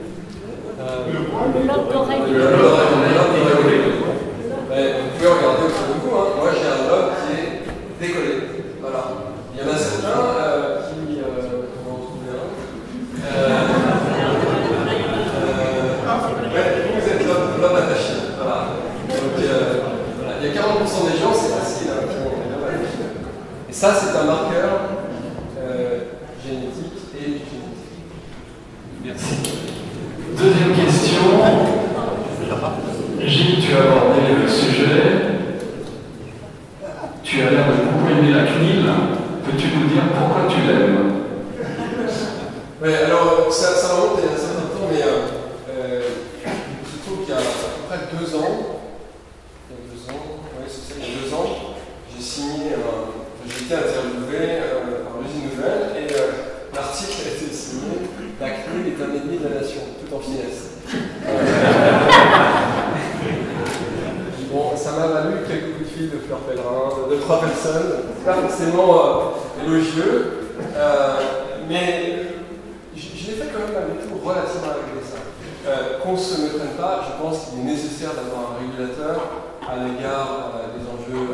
Le lobe d'oreille décollé. Vous pouvez regarder autour de vous, hein. Moi j'ai un lobe qui est décollé. Voilà. Il y en a certains qui. Comment on trouve un vous êtes lobe attaché. Voilà. Donc voilà. Il y a 40% des gens, c'est facile, hein, qui ont les lobes attachés. Et ça, c'est un marqueur génétique et épigénétique. Merci. Deuxième question. Gilles, tu as abordé le sujet. Tu as l'air de beaucoup aimer la CNIL. Peux-tu nous dire pourquoi tu l'aimes? Oui, alors ça remonte il y a un certain temps, mais je trouve qu'il y a à peu près 2 ans, j'ai signé j'ai été interviewé par l'usine nouvelle et l'article a été signé. La CNIL est un ennemi de la nation, tout en finesse. Bon, ça m'a valu quelques coups de fil de Fleur Pellerin, de 3 personnes, pas forcément élogieux, mais je l'ai fait quand même malgré tout relativement avec ça. Qu'on ne se méprenne pas, je pense qu'il est nécessaire d'avoir un régulateur à l'égard des enjeux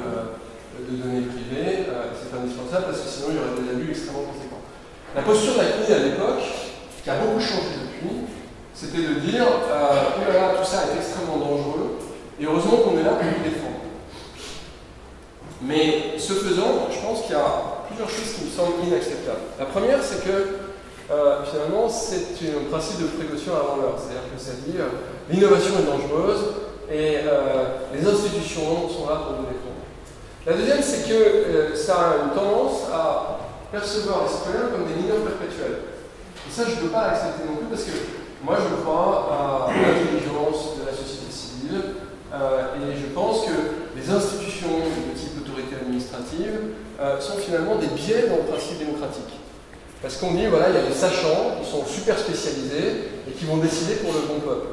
de données privées, c'est indispensable parce que sinon il y aurait des abus extrêmement conséquents. La posture de la CNIL à l'époque, qui a beaucoup changé depuis, c'était de dire oh là là, tout ça est extrêmement dangereux, et heureusement qu'on est là pour nous défendre. Mais ce faisant, je pense qu'il y a plusieurs choses qui me semblent inacceptables. La première, c'est que finalement, c'est un principe de précaution avant l'heure. C'est-à-dire que ça dit l'innovation est dangereuse et les institutions sont là pour nous défendre. La deuxième, c'est que ça a une tendance à percevoir les citoyens comme des mineurs perpétuels. Et ça, je ne peux pas l'accepter non plus parce que moi, je crois à l'intelligence de la société civile et je pense que les institutions de type autorité administrative sont finalement des biais dans le principe démocratique. Parce qu'on dit, voilà, il y a des sachants qui sont super spécialisés et qui vont décider pour le bon peuple.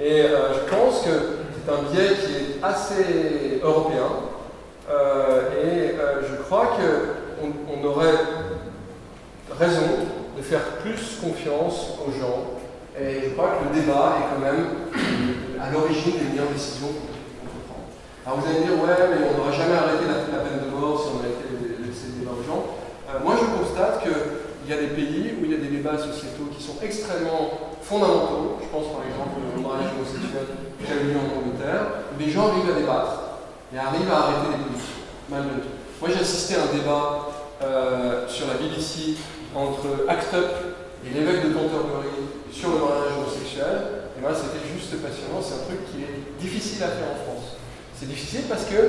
Et je pense que c'est un biais qui est assez européen. Je crois qu'on aurait raison de faire plus confiance aux gens. Et je crois que le débat est quand même à l'origine des meilleures décisions qu'on peut prendre. Alors vous allez me dire, ouais, mais on n'aurait jamais arrêté la peine de mort si on avait laissé le débat aux gens. Moi, je constate qu'il y a des pays où il y a des débats sociétaux qui sont extrêmement fondamentaux. Je pense par exemple au mariage homosexuel qu'il y a eu en Angleterre, où des gens arrivent à débattre et arrivent à arrêter les politiques, malgré tout. Moi, j'ai assisté à un débat sur la BBC entre ACT UP et l'évêque de Canterbury sur le mariage homosexuel. Et voilà, c'était juste passionnant. C'est un truc qui est difficile à faire en France. C'est difficile parce que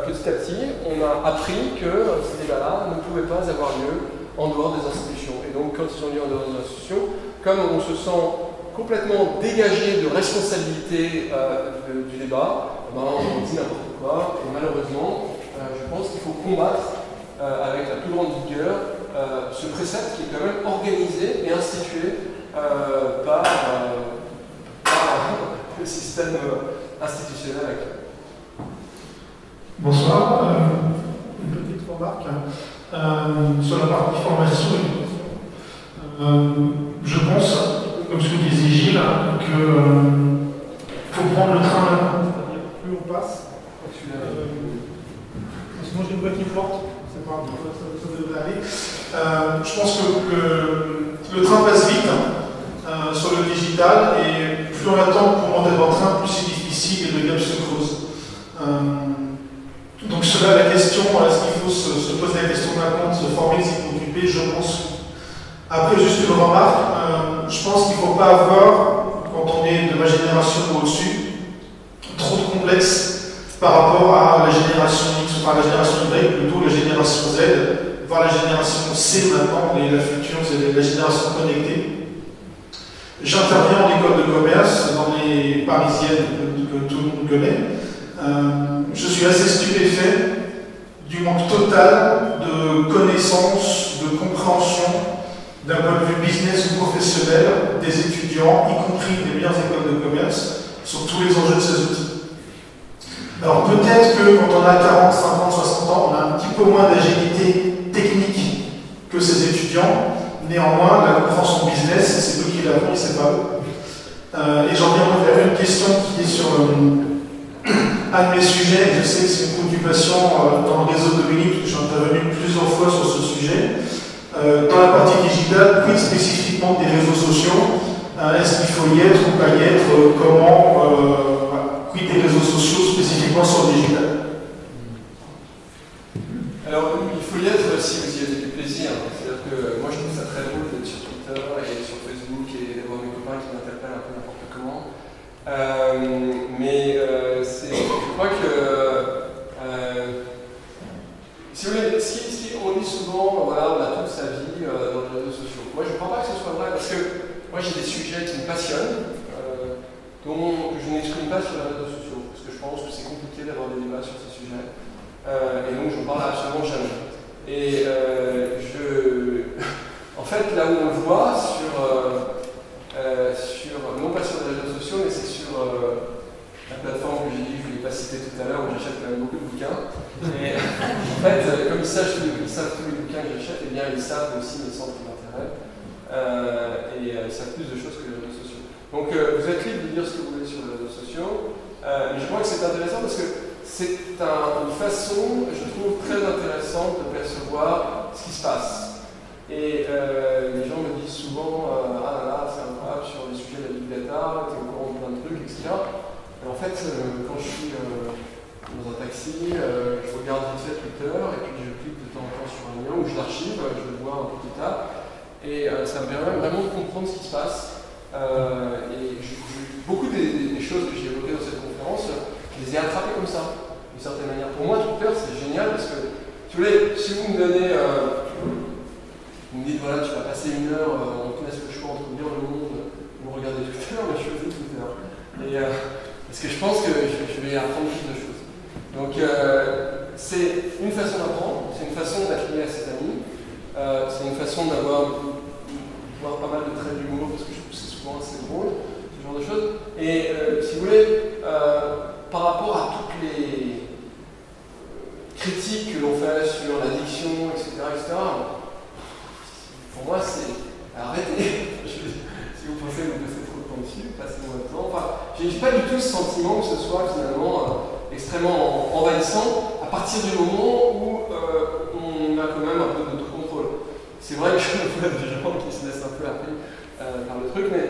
petit à petit, on a appris que ces débats-là ne pouvaient pas avoir lieu en dehors des institutions. Et donc, quand ils ont lieu en dehors des institutions, comme on se sent complètement dégagé de responsabilité du débat, on dit n'importe quoi, et malheureusement, je pense qu'il faut combattre avec la plus grande vigueur ce précepte qui est quand même organisé et institué par le système institutionnel actuel. Bonsoir. Une petite remarque sur la partie formation. Je pense, comme ce que disait Gilles, qu'il faut prendre le train là. C'est-à-dire plus on passe. Sinon j'ai une voix qui porte. C'est pas grave, ça devrait aller. Je pense que le train passe vite sur le digital et plus on attend pour monter dans le train, plus c'est difficile et le gap se creuse. Donc cela, la question, est-ce qu'il faut se poser la question d'un compte, se former, s'y occuper, je pense. Après, juste une remarque, je pense qu'il ne faut pas avoir, quand on est de ma génération ou au-dessus, trop de complexe par rapport à la génération X, enfin la génération Y, plutôt la génération Z, voire la génération C maintenant, et la future, c'est la génération connectée. J'interviens en école de commerce, dans les parisiennes que tout le monde connaît. Je suis assez stupéfait du manque total de connaissances, de compréhension d'un point de vue business ou professionnel des étudiants, y compris des meilleures écoles de commerce, sur tous les enjeux de ces outils. Alors peut-être que quand on a 40, 50, 60 ans, on a un petit peu moins d'agilité technique que ces étudiants. Néanmoins, la compréhension business, c'est eux qui l'avons et c'est pas eux. Et j'en viens vers une question qui est sur un de mes sujets. Je sais que c'est une préoccupation dans le réseau de Dominique, je suis intervenu plusieurs fois sur ce sujet. Dans la partie digitale, quid spécifiquement des réseaux sociaux, est-ce qu'il faut y être ou pas y être, quid des réseaux sociaux spécifiquement sur le digital? Alors, il faut y être si vous y avez du plaisir. C'est-à-dire que moi, je trouve ça très drôle d'être sur Twitter et sur Facebook et d'avoir mes copains qui m'interpellent un peu n'importe comment. Je crois que si vous voulez, on dit souvent, voilà, on a toute sa vie dans les réseaux sociaux. Moi, je ne crois pas que ce soit vrai parce que moi, j'ai des sujets qui me passionnent, dont je n'exprime pas sur les réseaux sociaux, parce que je pense que c'est compliqué d'avoir des débats sur ces sujets. Et donc, je n'en parle absolument jamais. Et en fait, là où on le voit, non pas sur les réseaux sociaux, mais c'est sur la plateforme que j'ai dit, je ne l'ai pas citée tout à l'heure, où j'achète quand même beaucoup de bouquins. Et en fait, comme ils savent tous les bouquins que j'achète, eh bien, ils savent aussi mes centres d'intérêt. Et ils savent plus de choses que les réseaux sociaux. Donc, vous êtes libre de dire ce que vous voulez sur les réseaux sociaux. Mais je crois que c'est intéressant parce que c'est une façon, je trouve, très intéressante de percevoir ce qui se passe. Et les gens me disent souvent ah là là, c'est incroyable sur les sujets de la big data, tu es au courant de plein de trucs, etc. Et en fait, quand je suis dans un taxi, je regarde vite fait Twitter et puis je clique de temps en temps sur un lien ou je l'archive, je le vois un peu plus tard. Et ça me permet vraiment de comprendre ce qui se passe. Beaucoup des choses que j'ai évoquées dans cette conférence, je les ai attrapées comme ça, d'une certaine manière. Pour moi, Twitter, c'est génial parce que, si vous voulez, si vous me donnez, vous me dites, voilà, tu vas passer une heure, on te laisse le choix entre lire Le Monde ou regarder Twitter, mais je choisis Twitter. Parce que je pense que je vais apprendre plus de choses. Donc, c'est une façon d'apprendre, c'est une façon d'être lié à ses amis, c'est une façon d'avoir pas mal de traits d'humour, parce que je trouve que c'est souvent assez drôle, ce genre de choses. Et si vous voulez, par rapport à toutes les critiques que l'on fait sur l'addiction, etc., pour moi, c'est arrêtez. Si vous pensez que vous passez trop de temps dessus, passez moins de temps. Enfin, j'ai pas du tout ce sentiment que ce soit finalement extrêmement envahissant à partir du moment où on a quand même un peu d'autocontrôle. C'est vrai que je vois des gens qui se laissent un peu happer par le truc, mais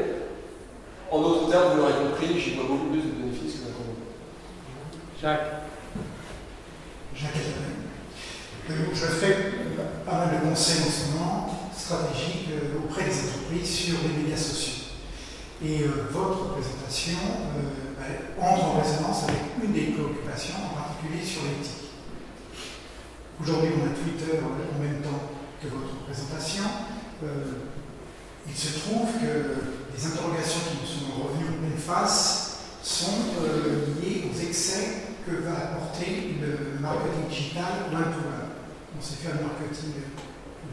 en d'autres termes, vous l'aurez compris, j'y vois beaucoup plus de bénéfices que d'inconvénients. Jacques, je fais pas mal de conseils en ce moment stratégiques auprès des entreprises sur les médias sociaux. Et votre présentation entre en résonance avec une des préoccupations, en particulier sur l'éthique. Aujourd'hui, on a Twitter en même temps que votre présentation. il se trouve que les interrogations qui nous sont revenues en pleine face sont liées aux excès que va apporter le marketing digital one-to-one. On sait faire le marketing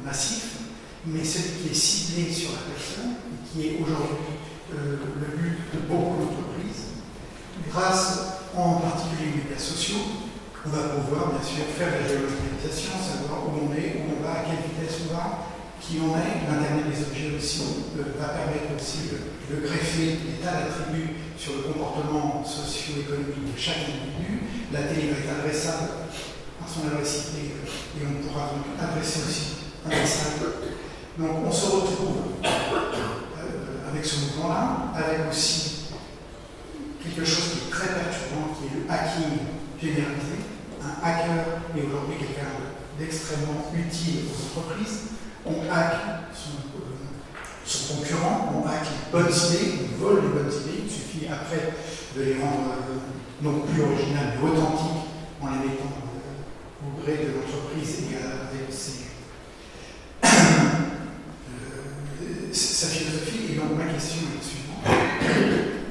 massif, mais celui qui est ciblé sur la personne, et qui est aujourd'hui le but de beaucoup d'entreprises, grâce en particulier aux médias sociaux, on va pouvoir bien sûr faire la géolocalisation, savoir où on est, où on va, à quelle vitesse on va, qui on est. L'Internet des objets aussi va permettre aussi de greffer des tas d'attributs sur le comportement socio-économique de chaque individu. La télé va être adressable à son adresse IP et on pourra donc adresser aussi un message. Donc on se retrouve avec ce mouvement-là, avec aussi quelque chose qui est très perturbant, qui est le hacking généralisé. Un hacker est aujourd'hui quelqu'un d'extrêmement utile aux entreprises. On hack son concurrent, on hack les bonnes idées, on vole les bonnes idées. Il suffit après de les rendre non plus originales mais authentiques en les mettant au gré de l'entreprise et avec sa philosophie. Et donc ma question est la suivante.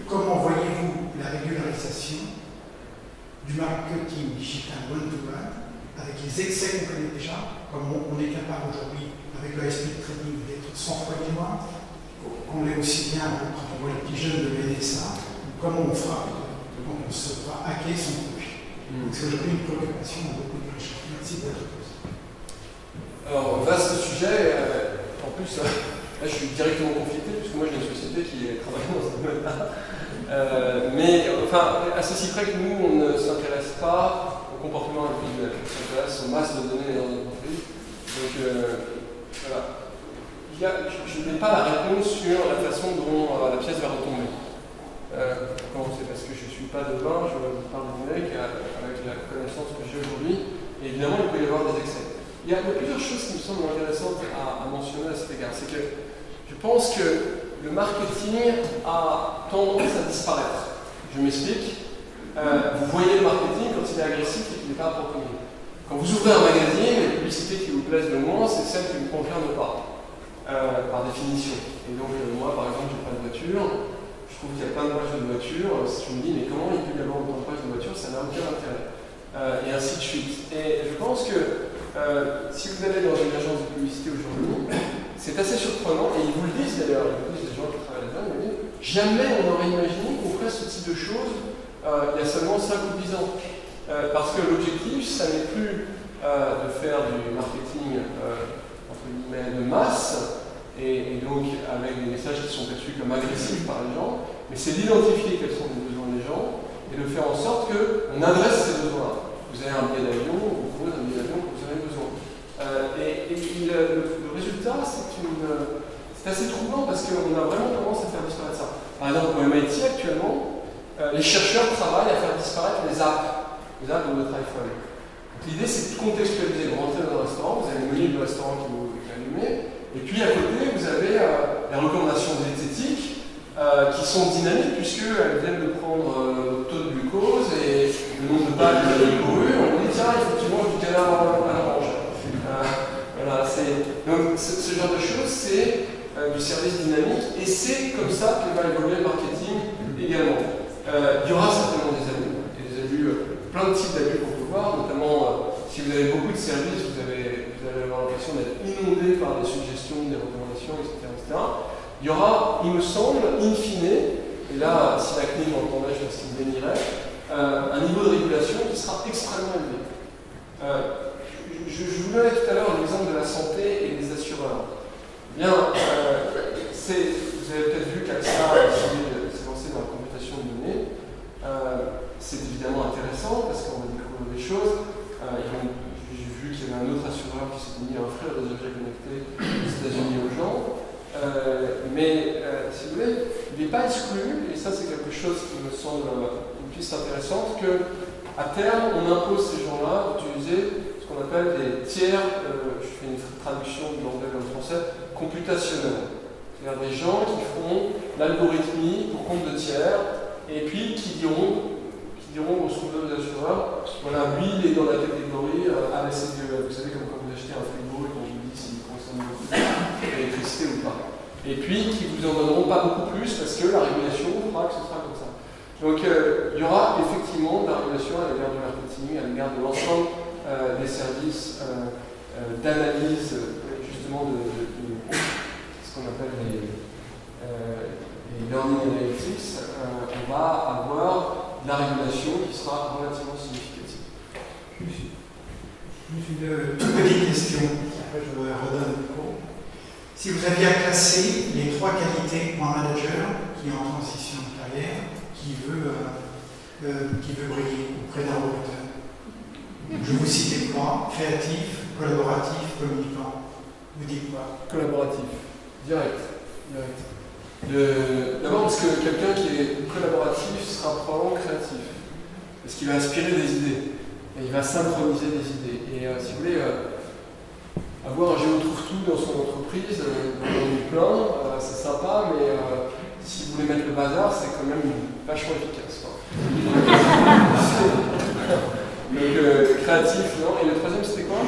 Comment voyez-vous la régularisation du marketing digital one-to-one avec les excès qu'on connaît déjà, comme on est capable aujourd'hui avec le high-speed trading d'être 100 fois moins, qu'on l'est aussi bien quand on voit les petits jeunes de BNSA, comment on fera quand on se fera hacker son profit. C'est aujourd'hui une préoccupation de beaucoup de gens. Merci de votre question. Alors, vaste sujet, en plus, là je suis directement conflicté, puisque moi j'ai une société qui travaille dans ce domaine-là. Mais enfin, à ceci près que nous, on ne s'intéresse pas au comportement individuel, on s'intéresse aux masses de données dans l'entreprise. Donc voilà. Je n'ai pas la réponse sur la façon dont la pièce va retomber. C'est parce que je ne suis pas devin, je vous parle du mec avec la connaissance que j'ai aujourd'hui. Et évidemment, il peut y avoir des excès. Il y a plusieurs choses qui me semblent intéressantes à mentionner à cet égard. C'est que je pense que le marketing a tendance à disparaître. Je m'explique. Vous voyez le marketing quand il est agressif et qu'il n'est pas approprié. Quand vous ouvrez un magazine, les publicités qui vous plaisent le moins, c'est celles qui ne vous concernent pas, par définition. Et donc, moi, par exemple, je n'ai pas de voiture. Je trouve qu'il y a plein de pages de voitures. Si je me dis, mais comment il peut y avoir autant de pages de voitures, ça n'a aucun intérêt. Et ainsi de suite. Et je pense que si vous allez dans une agence de publicité aujourd'hui, c'est assez surprenant, et ils vous le disent d'ailleurs, ils vous disent les gens qui travaillent là-dedans, ils vous disent jamais on aurait imaginé qu'on ferait ce type de choses il y a seulement 5 ou 10 ans. Parce que l'objectif, ça n'est plus de faire du marketing entre guillemets de masse, et donc avec des messages qui sont perçus comme agressifs par les gens, mais c'est d'identifier quels sont les besoins des gens et de faire en sorte qu'on adresse ces besoins-là. Vous avez un billet d'avion, on vous propose un billet d'avion que vous avez besoin. Le résultat, c'est assez troublant parce qu'on a vraiment tendance à faire disparaître ça. Par exemple, au MIT actuellement, les chercheurs travaillent à faire disparaître les apps de votre iPhone. L'idée, c'est de contextualiser. Vous rentrez dans un restaurant, vous avez le menu du restaurant qui est allumé, et puis à côté, vous avez les recommandations diététiques qui sont dynamiques puisqu'elles viennent de prendre le taux de glucose et le nombre de pages que vous avez couru. On dit tiens, il faut que tu manges du canard à l'orange. Voilà, donc ce genre de choses, c'est du service dynamique et c'est comme ça que va évoluer le marketing également. Il y aura certainement des abus, et des abus, plein de types d'abus qu'on peut voir, notamment si vous avez beaucoup de services, vous allez avoir l'impression d'être inondé par des suggestions, des recommandations, etc., etc. Il y aura, il me semble, in fine, et là, si la CNIL m'entendait, je pense qu'il me bénirait, un niveau de régulation qui sera extrêmement élevé. Je vous donnais tout à l'heure l'exemple de la santé et des assureurs. Bien, vous avez peut-être vu qu'AXA a décidé de se lancer dans la computation de données. C'est évidemment intéressant parce qu'on va découvrir des choses. J'ai vu qu'il y avait un autre assureur qui s'était mis à offrir des objets connectés aux États-Unis aux gens. Mais si vous voulez, il n'est pas exclu, et ça c'est quelque chose qui me semble une piste intéressante, qu'à terme on impose ces gens-là d'utiliser ce qu'on appelle des tiers, je fais une traduction de l'anglais vers le français, computationnels. C'est-à-dire des gens qui feront l'algorithmie pour compte de tiers, et puis qui diront grosso modo aux assureurs, voilà, lui il est dans la catégorie ABCDE. Vous savez, comme quand vous achetez un frigo et qu'on vous dit s'il consomme beaucoup d'électricité ou pas. et puis qui vous en donneront pas beaucoup plus parce que la régulation fera que ce sera comme ça. Donc il y aura effectivement de la régulation à l'égard du marketing, à l'égard de l'ensemble des services d'analyse justement de ce qu'on appelle les learning analytics. On va avoir de la régulation qui sera relativement significative. Une toute petite question, après je redonne le micro. Si vous aviez à classer les 3 qualités pour un manager qui est en transition de carrière, qui veut briller auprès d'un recruteur, je vous cite 3, créatif, collaboratif, communicant. Vous dites quoi? Collaboratif, direct. D'abord parce que quelqu'un qui est collaboratif sera probablement créatif, parce qu'il va inspirer des idées, et il va synchroniser des idées. Et si vous voulez, avoir un géo trouve-tout dans son entreprise, on est plein, c'est sympa, mais si vous voulez mettre le bazar, c'est quand même vachement efficace. Donc créatif, non. Et le troisième, c'était quoi?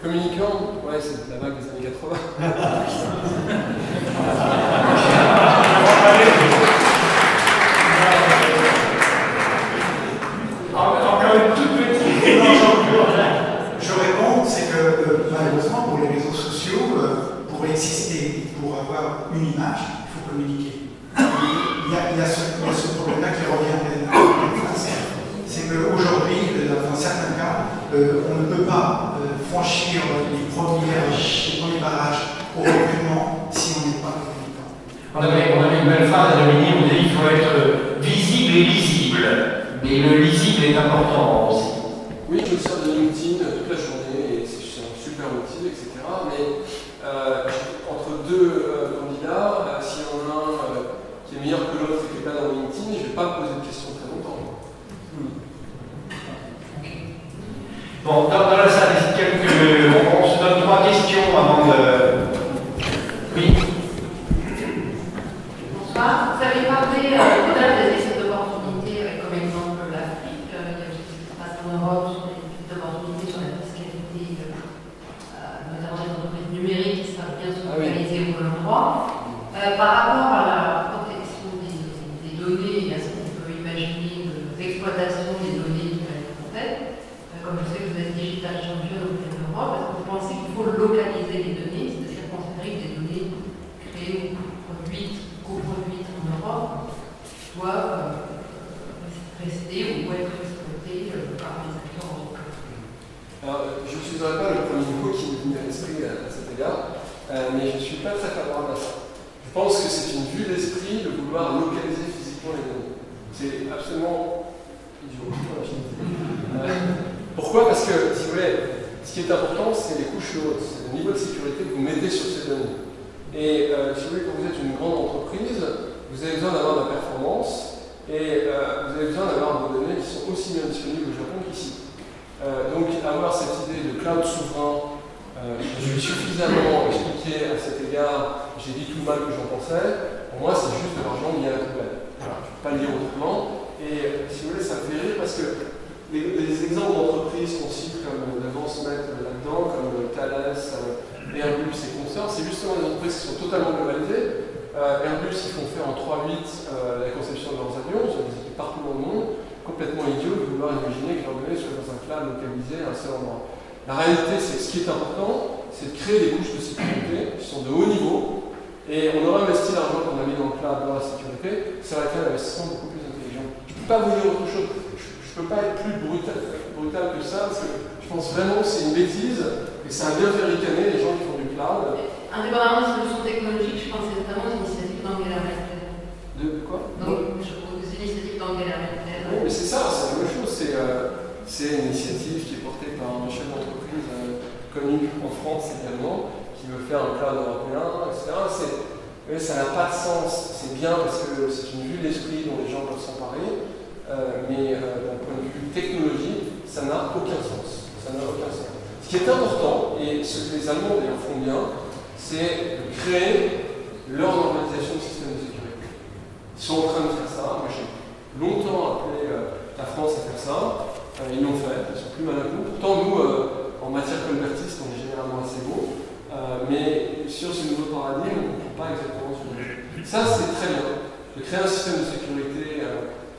Communicant. Ouais, c'est la vague des années 80. Encore une toute petite. Je réponds, c'est que malheureusement pour les réseaux sociaux, pour exister, pour avoir une image, il faut communiquer. Il y a ce problème-là qui revient en face. C'est qu'aujourd'hui, dans certains cas, on ne peut pas franchir les premiers barrages au recrutement si on n'est pas communicant. On avait une belle phrase à Dominique, on dit qu'il faut être visible et lisible. Mais le lisible est important aussi. Oui, je me sers de LinkedIn toute la journée et c'est un super outil, etc. Mais entre deux candidats, s'il y en a un qui est meilleur que l'autre et qui n'est pas dans LinkedIn, je ne vais pas poser de questions très longtemps. Bon, dans la salle, on se donne 3 questions avant de... Oui. Bonsoir. Vous avez parlé tout à l'heure des essais d'opportunités avec comme exemple l'Afrique. Il y a ce qui se passe en Europe sur les opportunités sur la fiscalité, notamment les entreprises numériques qui savent bien se localiser au bon endroit. Par rapport à la protection des données et à ce qu'on peut imaginer de l'exploitation des données qui va être en tête, comme je sais que vous êtes digital champion au niveau de l'Europe, est-ce que vous pensez qu'il faut localiser les données, c'est-à-dire considérer que les données créées ou coproduites en Europe doivent rester ou être exploitées par les acteurs européens? Alors, je n'utiliserai pas le premier mot qui me vient à l'esprit à cet égard, mais je ne suis pas très favorable à ça. Je pense que c'est une vue d'esprit de vouloir localiser physiquement les données. C'est absolument idiot. Pourquoi? Parce que, si vous voulez, ce qui est important, c'est les couches hautes, c'est le niveau de sécurité que vous mettez sur ces données. Et si vous voulez, quand vous êtes une grande entreprise, vous avez besoin d'avoir de la performance et vous avez besoin d'avoir des données qui sont aussi bien disponibles au Japon qu'ici. Donc, avoir cette idée de cloud souverain, je vais suffisamment expliquer à cet égard, j'ai dit tout le mal que j'en pensais, pour moi, c'est juste de l'argent mis à la poubelle. Voilà, je ne peux pas le dire autrement. Et si vous voulez, ça me fait rire parce que les exemples d'entreprises qu'on cite comme d'avance mettre là-dedans, comme Thales, Airbus et consorts, c'est justement des entreprises qui sont totalement globalisées. Airbus, ils font faire en 3-8 la conception de leurs avions, ils ont des équipes partout dans le monde, complètement idiot de vouloir imaginer que leurs données soient dans un cloud localisé à un seul endroit. La réalité, c'est que ce qui est important, c'est de créer des couches de sécurité qui sont de haut niveau, et on aurait investi l'argent qu'on a mis dans le cloud dans la sécurité, ça aurait été un investissement beaucoup plus intelligent. Je ne peux pas vous dire autre chose. Je ne peux pas être plus brutal que ça, parce que je pense vraiment que c'est une bêtise, et ça a bien fait ricaner les gens qui font du cloud. Indépendamment des solutions technologiques, je pense notamment aux initiatives d'Angela Merkel. De quoi? Donc, je trouve que c'est l'initiative d'Angela Merkel. Oui, mais c'est ça, c'est la même chose. C'est une initiative qui est portée par un chef d'entreprise connu en France également, qui veut faire un cloud européen, etc. Ça n'a pas de sens. C'est bien parce que c'est une vue d'esprit dont les gens peuvent s'emparer. Mais d'un point de vue technologique, ça n'a aucun sens. Ça n'a aucun sens. Ce qui est important, et ce que les Allemands d'ailleurs font bien, c'est de créer leur organisation de système de sécurité. Ils sont en train de faire ça. Moi, j'ai longtemps appelé la France à faire ça. Ils l'ont fait, ils sont plus mal à nous. Pourtant, nous, en matière colbertiste, on est généralement assez beau. mais sur ce nouveau paradigme, on ne peut pas exactement se bouger. Ça, c'est très bien. De créer un système de sécurité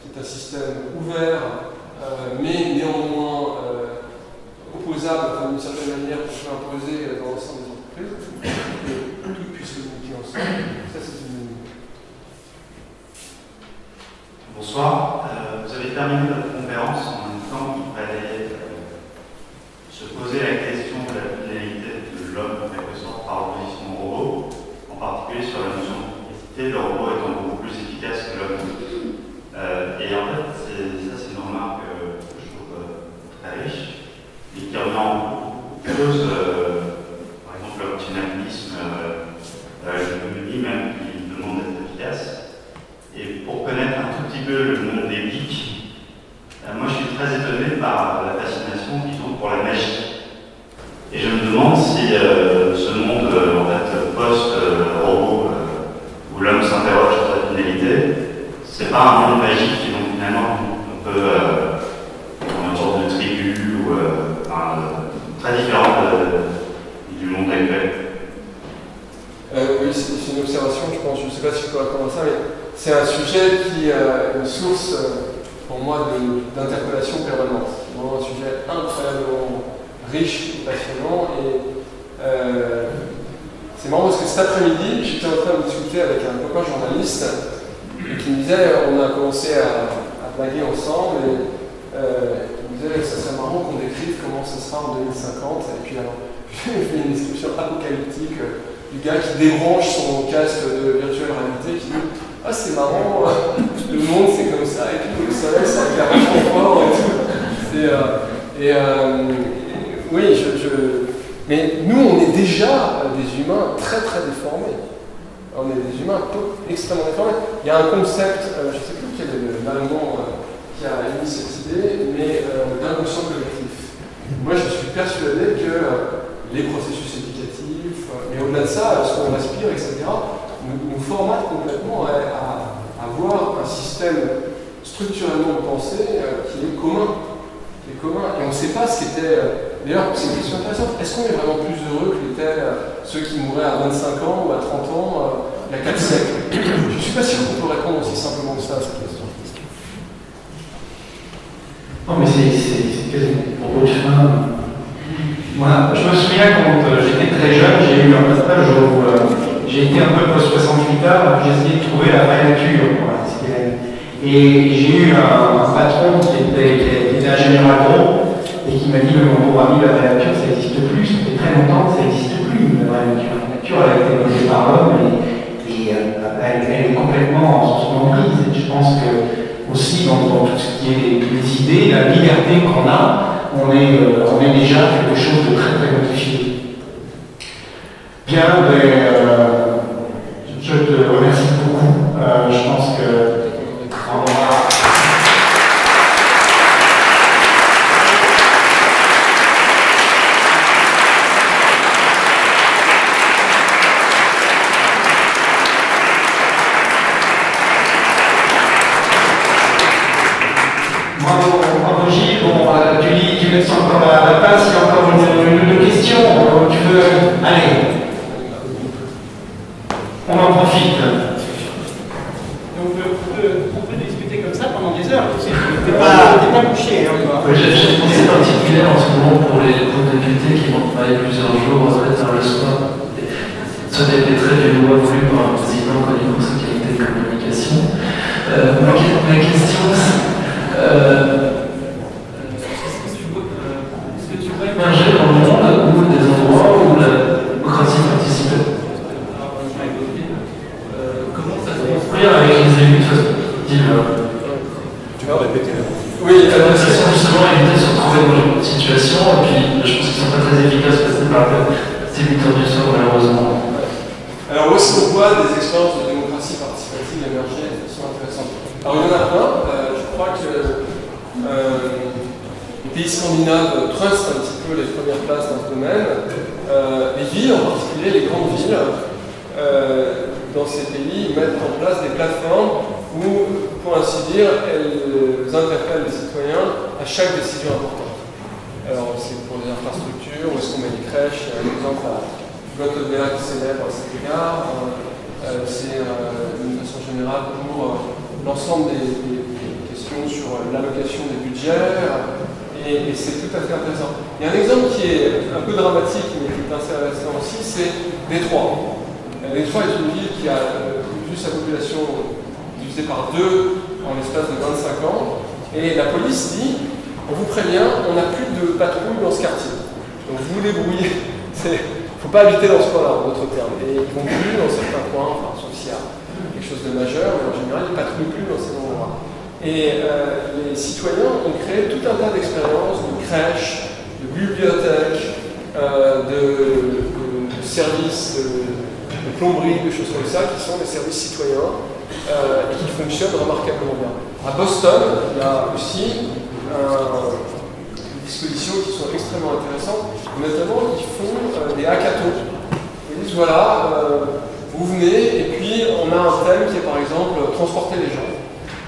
qui est un système ouvert, mais néanmoins opposable d'une certaine manière pour faire imposer dans l'ensemble des entreprises, et que tout puisse communiquer ensemble. Ça, c'est une... Bonsoir. Vous avez terminé votre conférence en indiquant qu'il fallait se poser la question de la finalité de l'homme en quelque sorte par opposition au robot, en particulier sur la notion d'efficacité, le robot étant beaucoup plus efficace que l'homme. Et en fait, ça c'est une remarque que je trouve très riche et qui revient en cause, par exemple, l'optimalisme, l'économie même qui demande d'être efficace. Et pour connaître un tout petit peu le monde des geeks, moi je suis très étonné par la fascination qu'ils ont pour la magie. Et je me demande si ce monde en fait, post-robot, où l'homme s'interroge sur sa finalité, c'est pas un monde magique dont finalement on peut, dans une sorte de tribu, ou très différente du monde actuel. Oui, c'est une observation, je pense. Je ne sais pas si je peux répondre à ça, mais c'est un sujet qui est une source, pour moi, d'interpellation permanente. C'est vraiment un sujet incroyablement riche et passionnant. Et c'est marrant parce que cet après-midi, j'étais en train de discuter avec un copain journaliste qui me disait, on a commencé à blaguer ensemble, et il me disait que ça serait marrant qu'on décrive comment ce sera en 2050. Et puis alors, j'ai fait une description apocalyptique du gars qui débranche son casque de virtuelle réalité, qui dit « Ah, c'est marrant, le monde c'est comme ça, et puis le soleil ça éclaire vachement fort et tout. » Oui, mais nous on est déjà des humains très très déformés. On est des humains extrêmement déformés. Il y a un concept, je ne sais plus quel est l'allemand qui a émis cette idée, mais d'inconscient collectif. Moi je suis persuadé que les processus éducatifs, mais au-delà de ça, ce qu'on respire, etc., nous formatent complètement à avoir un système structurellement de pensée qui est commun. Et on ne sait pas ce qu'était... D'ailleurs, c'est une question intéressante. Est-ce qu'on est vraiment plus heureux que l'étaient ceux qui mouraient à 25 ans ou à 30 ans il y a 4 siècles? Je ne suis pas sûr qu'on peut répondre aussi simplement que ça à cette question. Non, mais c'est quasiment pour votre chemin. Moi, je me souviens quand j'étais très jeune, j'ai eu un passage où j'ai été un peu post-68 heures, j'ai essayé de trouver la vraie nature. Voilà, et j'ai eu un patron qui était ingénieur agro et qui m'a dit mais mon pauvre ami, la vraie nature, ça n'existe plus, ça fait très longtemps que ça n'existe plus, la vraie nature. La nature, elle a été posée par l'homme et elle est complètement en son emprise. Et je pense que aussi dans tout ce qui est les idées, la liberté qu'on a, on est déjà quelque chose de très très modifié. Bien, je te remercie beaucoup. Je pense que on aura... Bravo Gilles, tu laisses encore la place, il y a encore une question, tu veux... Allez, on en profite. Donc on peut discuter comme ça pendant des heures, t'es pas couché. J'ai pensé particulier en ce moment pour les députés qui vont travailler plusieurs jours tard le soir. Ce n'était très vieux loi voulu par un président connu pour sa qualité de communication. Ma question, c'est... Est-ce que tu pourrais émerger dans le monde ou des endroits où la démocratie participe? Comment ça se construire avec les élus de façon diverse? Tu vas répéter? Oui, de façon justement éviter de se retrouver dans une situation, et puis je pense qu'ils ne sont pas très efficaces parce que par ces 8 heures du soir, malheureusement. Alors, où est-ce qu'on voit des expériences de démocratie participative émerger de façon intéressante? Alors, il y en a plein. Je crois que les pays scandinaves trustent un petit peu les premières places dans ce domaine. Les villes, en particulier les grandes villes, dans ces pays, mettent en place des plateformes où, pour ainsi dire, elles interpellent les citoyens à chaque décision importante. Alors, c'est pour les infrastructures, où est-ce qu'on met les crèches, il y a un exemple Gottberg célèbre à cet égard. C'est d'une façon générale pour l'ensemble des questions sur l'allocation des budgets, et c'est tout à fait intéressant. Il y a un exemple qui est un peu dramatique, mais qui est intéressant aussi, c'est Détroit. Détroit est une ville qui a vu sa population divisée par 2 en l'espace de 25 ans, et la police dit, on vous prévient, on n'a plus de patrouille dans ce quartier. Donc vous vous débrouillez. Il ne faut pas habiter dans ce coin-là, en d'autres termes. Et ils vont plus dans certains coins, enfin, sauf s'il y a quelque chose de majeur, mais en général, ils ne patrouillent plus dans ces endroits. Et les citoyens ont créé tout un tas d'expériences, de crèches, de bibliothèques, de services de plomberie, de choses comme ça, qui sont des services citoyens et qui fonctionnent remarquablement bien. À Boston, il y a aussi des dispositions qui sont extrêmement intéressantes, notamment ils font des hackathons. Ils disent voilà, vous venez et puis on a un thème qui est par exemple transporter les gens.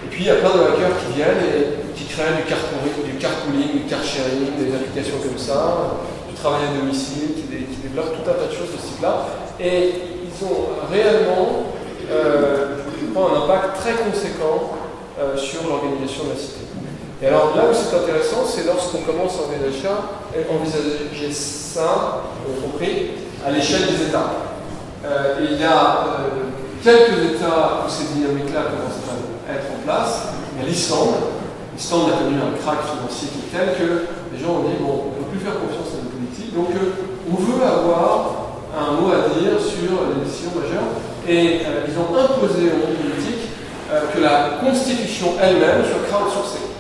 Et puis il y a plein de hackers qui viennent et qui créent du carpooling, du car sharing, des applications comme ça, du travail à domicile, qui développent tout un tas de choses de ce type-là. Et ils ont réellement, je crois, un impact très conséquent sur l'organisation de la cité. Et alors là où c'est intéressant, c'est lorsqu'on commence à envisager ça, vous avez compris, à l'échelle des États. Et il y a quelques États où ces dynamiques-là commencent à être en place. Il y a l'Islande. L'Islande a connu un krach financier qui est tel que les gens ont dit bon, on ne peut plus faire confiance à nos politiques, donc on veut avoir un mot à dire sur les décisions majeures. Et ils ont imposé au monde politique que la Constitution elle-même soit crowdsourcée.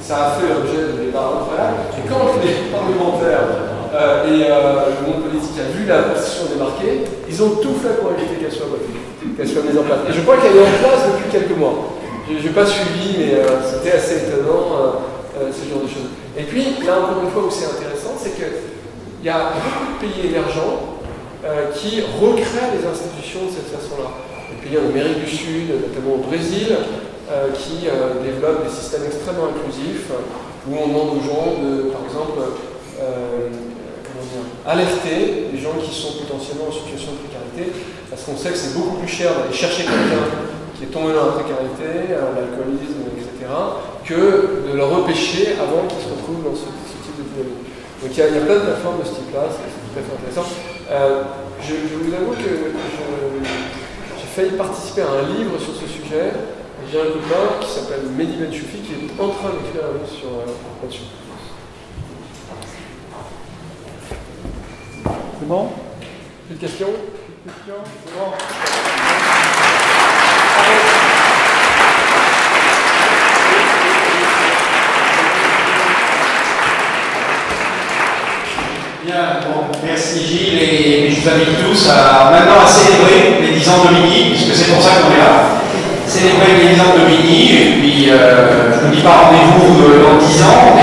Ça a fait l'objet de débats incroyables. Et quand les parlementaires et le monde politique a vu la Constitution débarquer, ils ont tout fait pour éviter qu'elle soit votée, qu'elle soit mise en place. Et je crois qu'elle est en place depuis quelques mois. Je n'ai pas suivi, mais c'était assez étonnant, ce genre de choses. Et puis, là encore une fois où c'est intéressant, c'est qu'il y a beaucoup de pays émergents qui recréent les institutions de cette façon-là. Des pays en Amérique du Sud, notamment au Brésil, qui développent des systèmes extrêmement inclusifs, où on demande aux gens de, par exemple, alerter les gens qui sont potentiellement en situation de précarité, parce qu'on sait que c'est beaucoup plus cher d'aller chercher quelqu'un qui est tombé dans la précarité, l'alcoolisme, etc., que de le repêcher avant qu'il se retrouve dans ce type de dynamique. Donc il y a plein de plateformes de ce type-là, c'est tout à fait intéressant. Je vous avoue que j'ai failli participer à un livre sur ce sujet. J'ai un copain qui s'appelle Mehdi Benchoufi qui est en train d'écrire un livre là-dessus. C'est bon? Plus de questions? C'est bon. Bien, bon, merci Gilles et je vous invite tous maintenant à célébrer les 10 ans de Bini, puisque c'est pour ça qu'on est là. Célébrer les 10 ans de Bini, et puis je ne vous dis pas rendez-vous dans 10 ans,